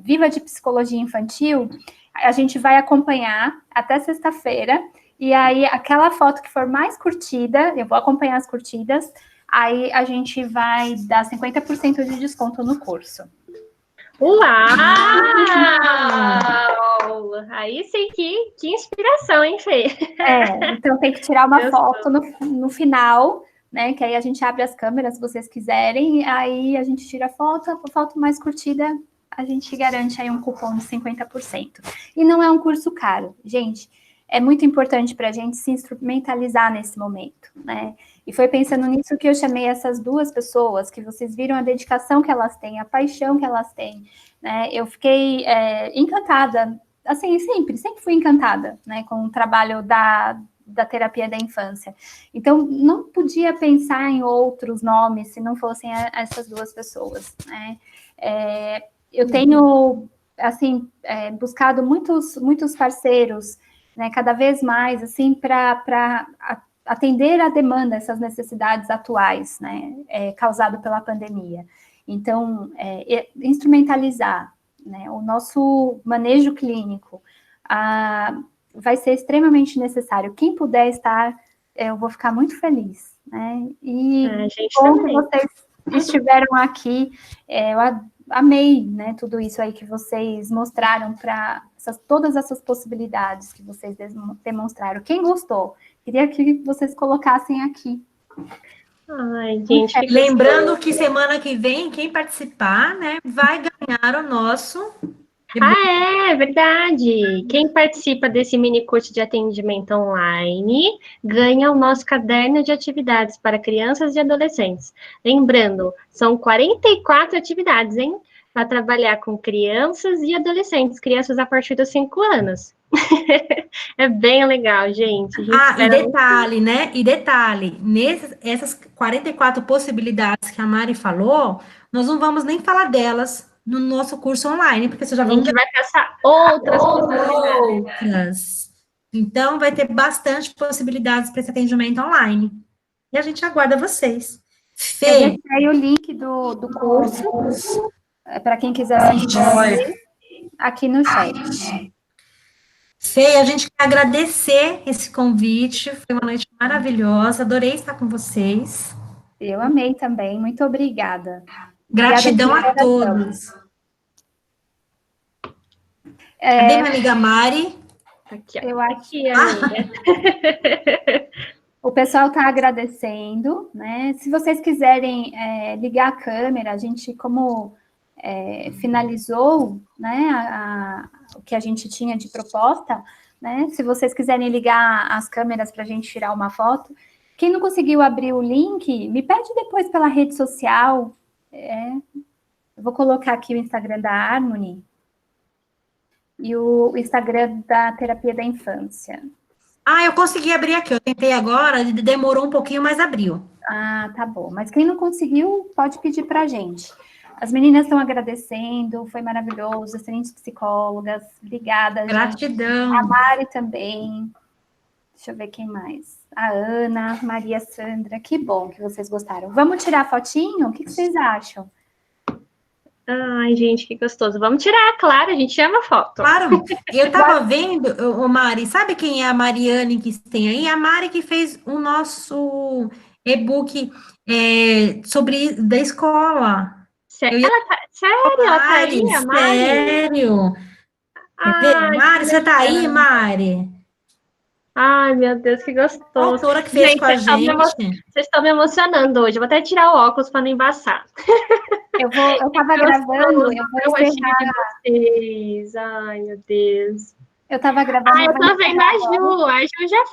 Viva de Psicologia Infantil, a gente vai acompanhar até sexta-feira, e aí aquela foto que for mais curtida, eu vou acompanhar as curtidas, aí a gente vai dar 50% de desconto no curso. Uau! Aí sim, que inspiração, hein, Fê? Então tem que tirar uma foto no final, né? Que aí a gente abre as câmeras, se vocês quiserem, aí a gente tira a foto mais curtida, a gente garante aí um cupom de 50%. E não é um curso caro, gente. É muito importante para a gente se instrumentalizar nesse momento, né? E foi pensando nisso que eu chamei essas duas pessoas, que vocês viram a dedicação que elas têm, a paixão que elas têm, né? Eu fiquei encantada, assim, sempre fui encantada, né, com o trabalho da terapia da infância. Então, não podia pensar em outros nomes se não fossem essas duas pessoas, né? Eu tenho, assim, buscado muitos parceiros, né, cada vez mais, assim, para atender a demanda, essas necessidades atuais, né, causado pela pandemia. Então, instrumentalizar, né, o nosso manejo clínico vai ser extremamente necessário. Quem puder estar, eu vou ficar muito feliz, né? E como vocês estiveram aqui, eu amei, né, tudo isso aí que vocês mostraram para todas essas possibilidades que vocês demonstraram. Quem gostou? Queria que vocês colocassem aqui. Ai, gente, lembrando que semana que vem, quem participar, né, vai ganhar o nosso... é verdade. Quem participa desse mini curso de atendimento online ganha o nosso caderno de atividades para crianças e adolescentes. Lembrando, são 44 atividades, hein? Para trabalhar com crianças e adolescentes, crianças a partir dos 5 anos. É bem legal, gente. E detalhe, né? E detalhe, essas 44 possibilidades que a Mari falou, nós não vamos nem falar delas no nosso curso online, porque vocês já vão... A gente vai passar outras possibilidades. Então, vai ter bastante possibilidades para esse atendimento online. E a gente aguarda vocês. Fê, eu deixei o link do curso para quem quiser se inscrever aqui no chat. Fê, a gente quer agradecer esse convite, foi uma noite maravilhosa, adorei estar com vocês. Eu amei também, muito obrigada. Gratidão a todos. Cadê minha amiga Mari? Aqui, eu aqui, amiga. O pessoal está agradecendo, né? Se vocês quiserem ligar a câmera, a gente, como finalizou, né, o que a gente tinha de proposta, né? Se vocês quiserem ligar as câmeras para a gente tirar uma foto, quem não conseguiu abrir o link, me pede depois pela rede social. Eu vou colocar aqui o Instagram da Harmony e o Instagram da Terapia da Infância. Eu consegui abrir aqui, eu tentei agora, demorou um pouquinho, mas abriu. Tá bom. Mas quem não conseguiu, pode pedir para a gente. As meninas estão agradecendo, foi maravilhoso, excelentes psicólogas, obrigada, gratidão. Gente. A Mari também. Deixa eu ver quem mais. A Ana, Maria Sandra, que bom que vocês gostaram. Vamos tirar a fotinho? O que vocês acham? Ai, gente, que gostoso. Vamos tirar, claro, a gente chama foto. Claro, eu tava vendo, Mari, sabe quem é a Mariane que tem aí? A Mari que fez o nosso e-book sobre da escola. Sério? Ela tá aí, a Mari? Sério? Mari, você tá aí, Mari? Ai, meu Deus, que gostoso. A autora que fez gente, com a gente. Vocês estão me emocionando hoje. Eu vou até tirar o óculos para não embaçar. Eu tava gravando, eu vou encerrar. Vocês. Ai, meu Deus. Eu tava gravando. Eu tô vendo a Ju já fez.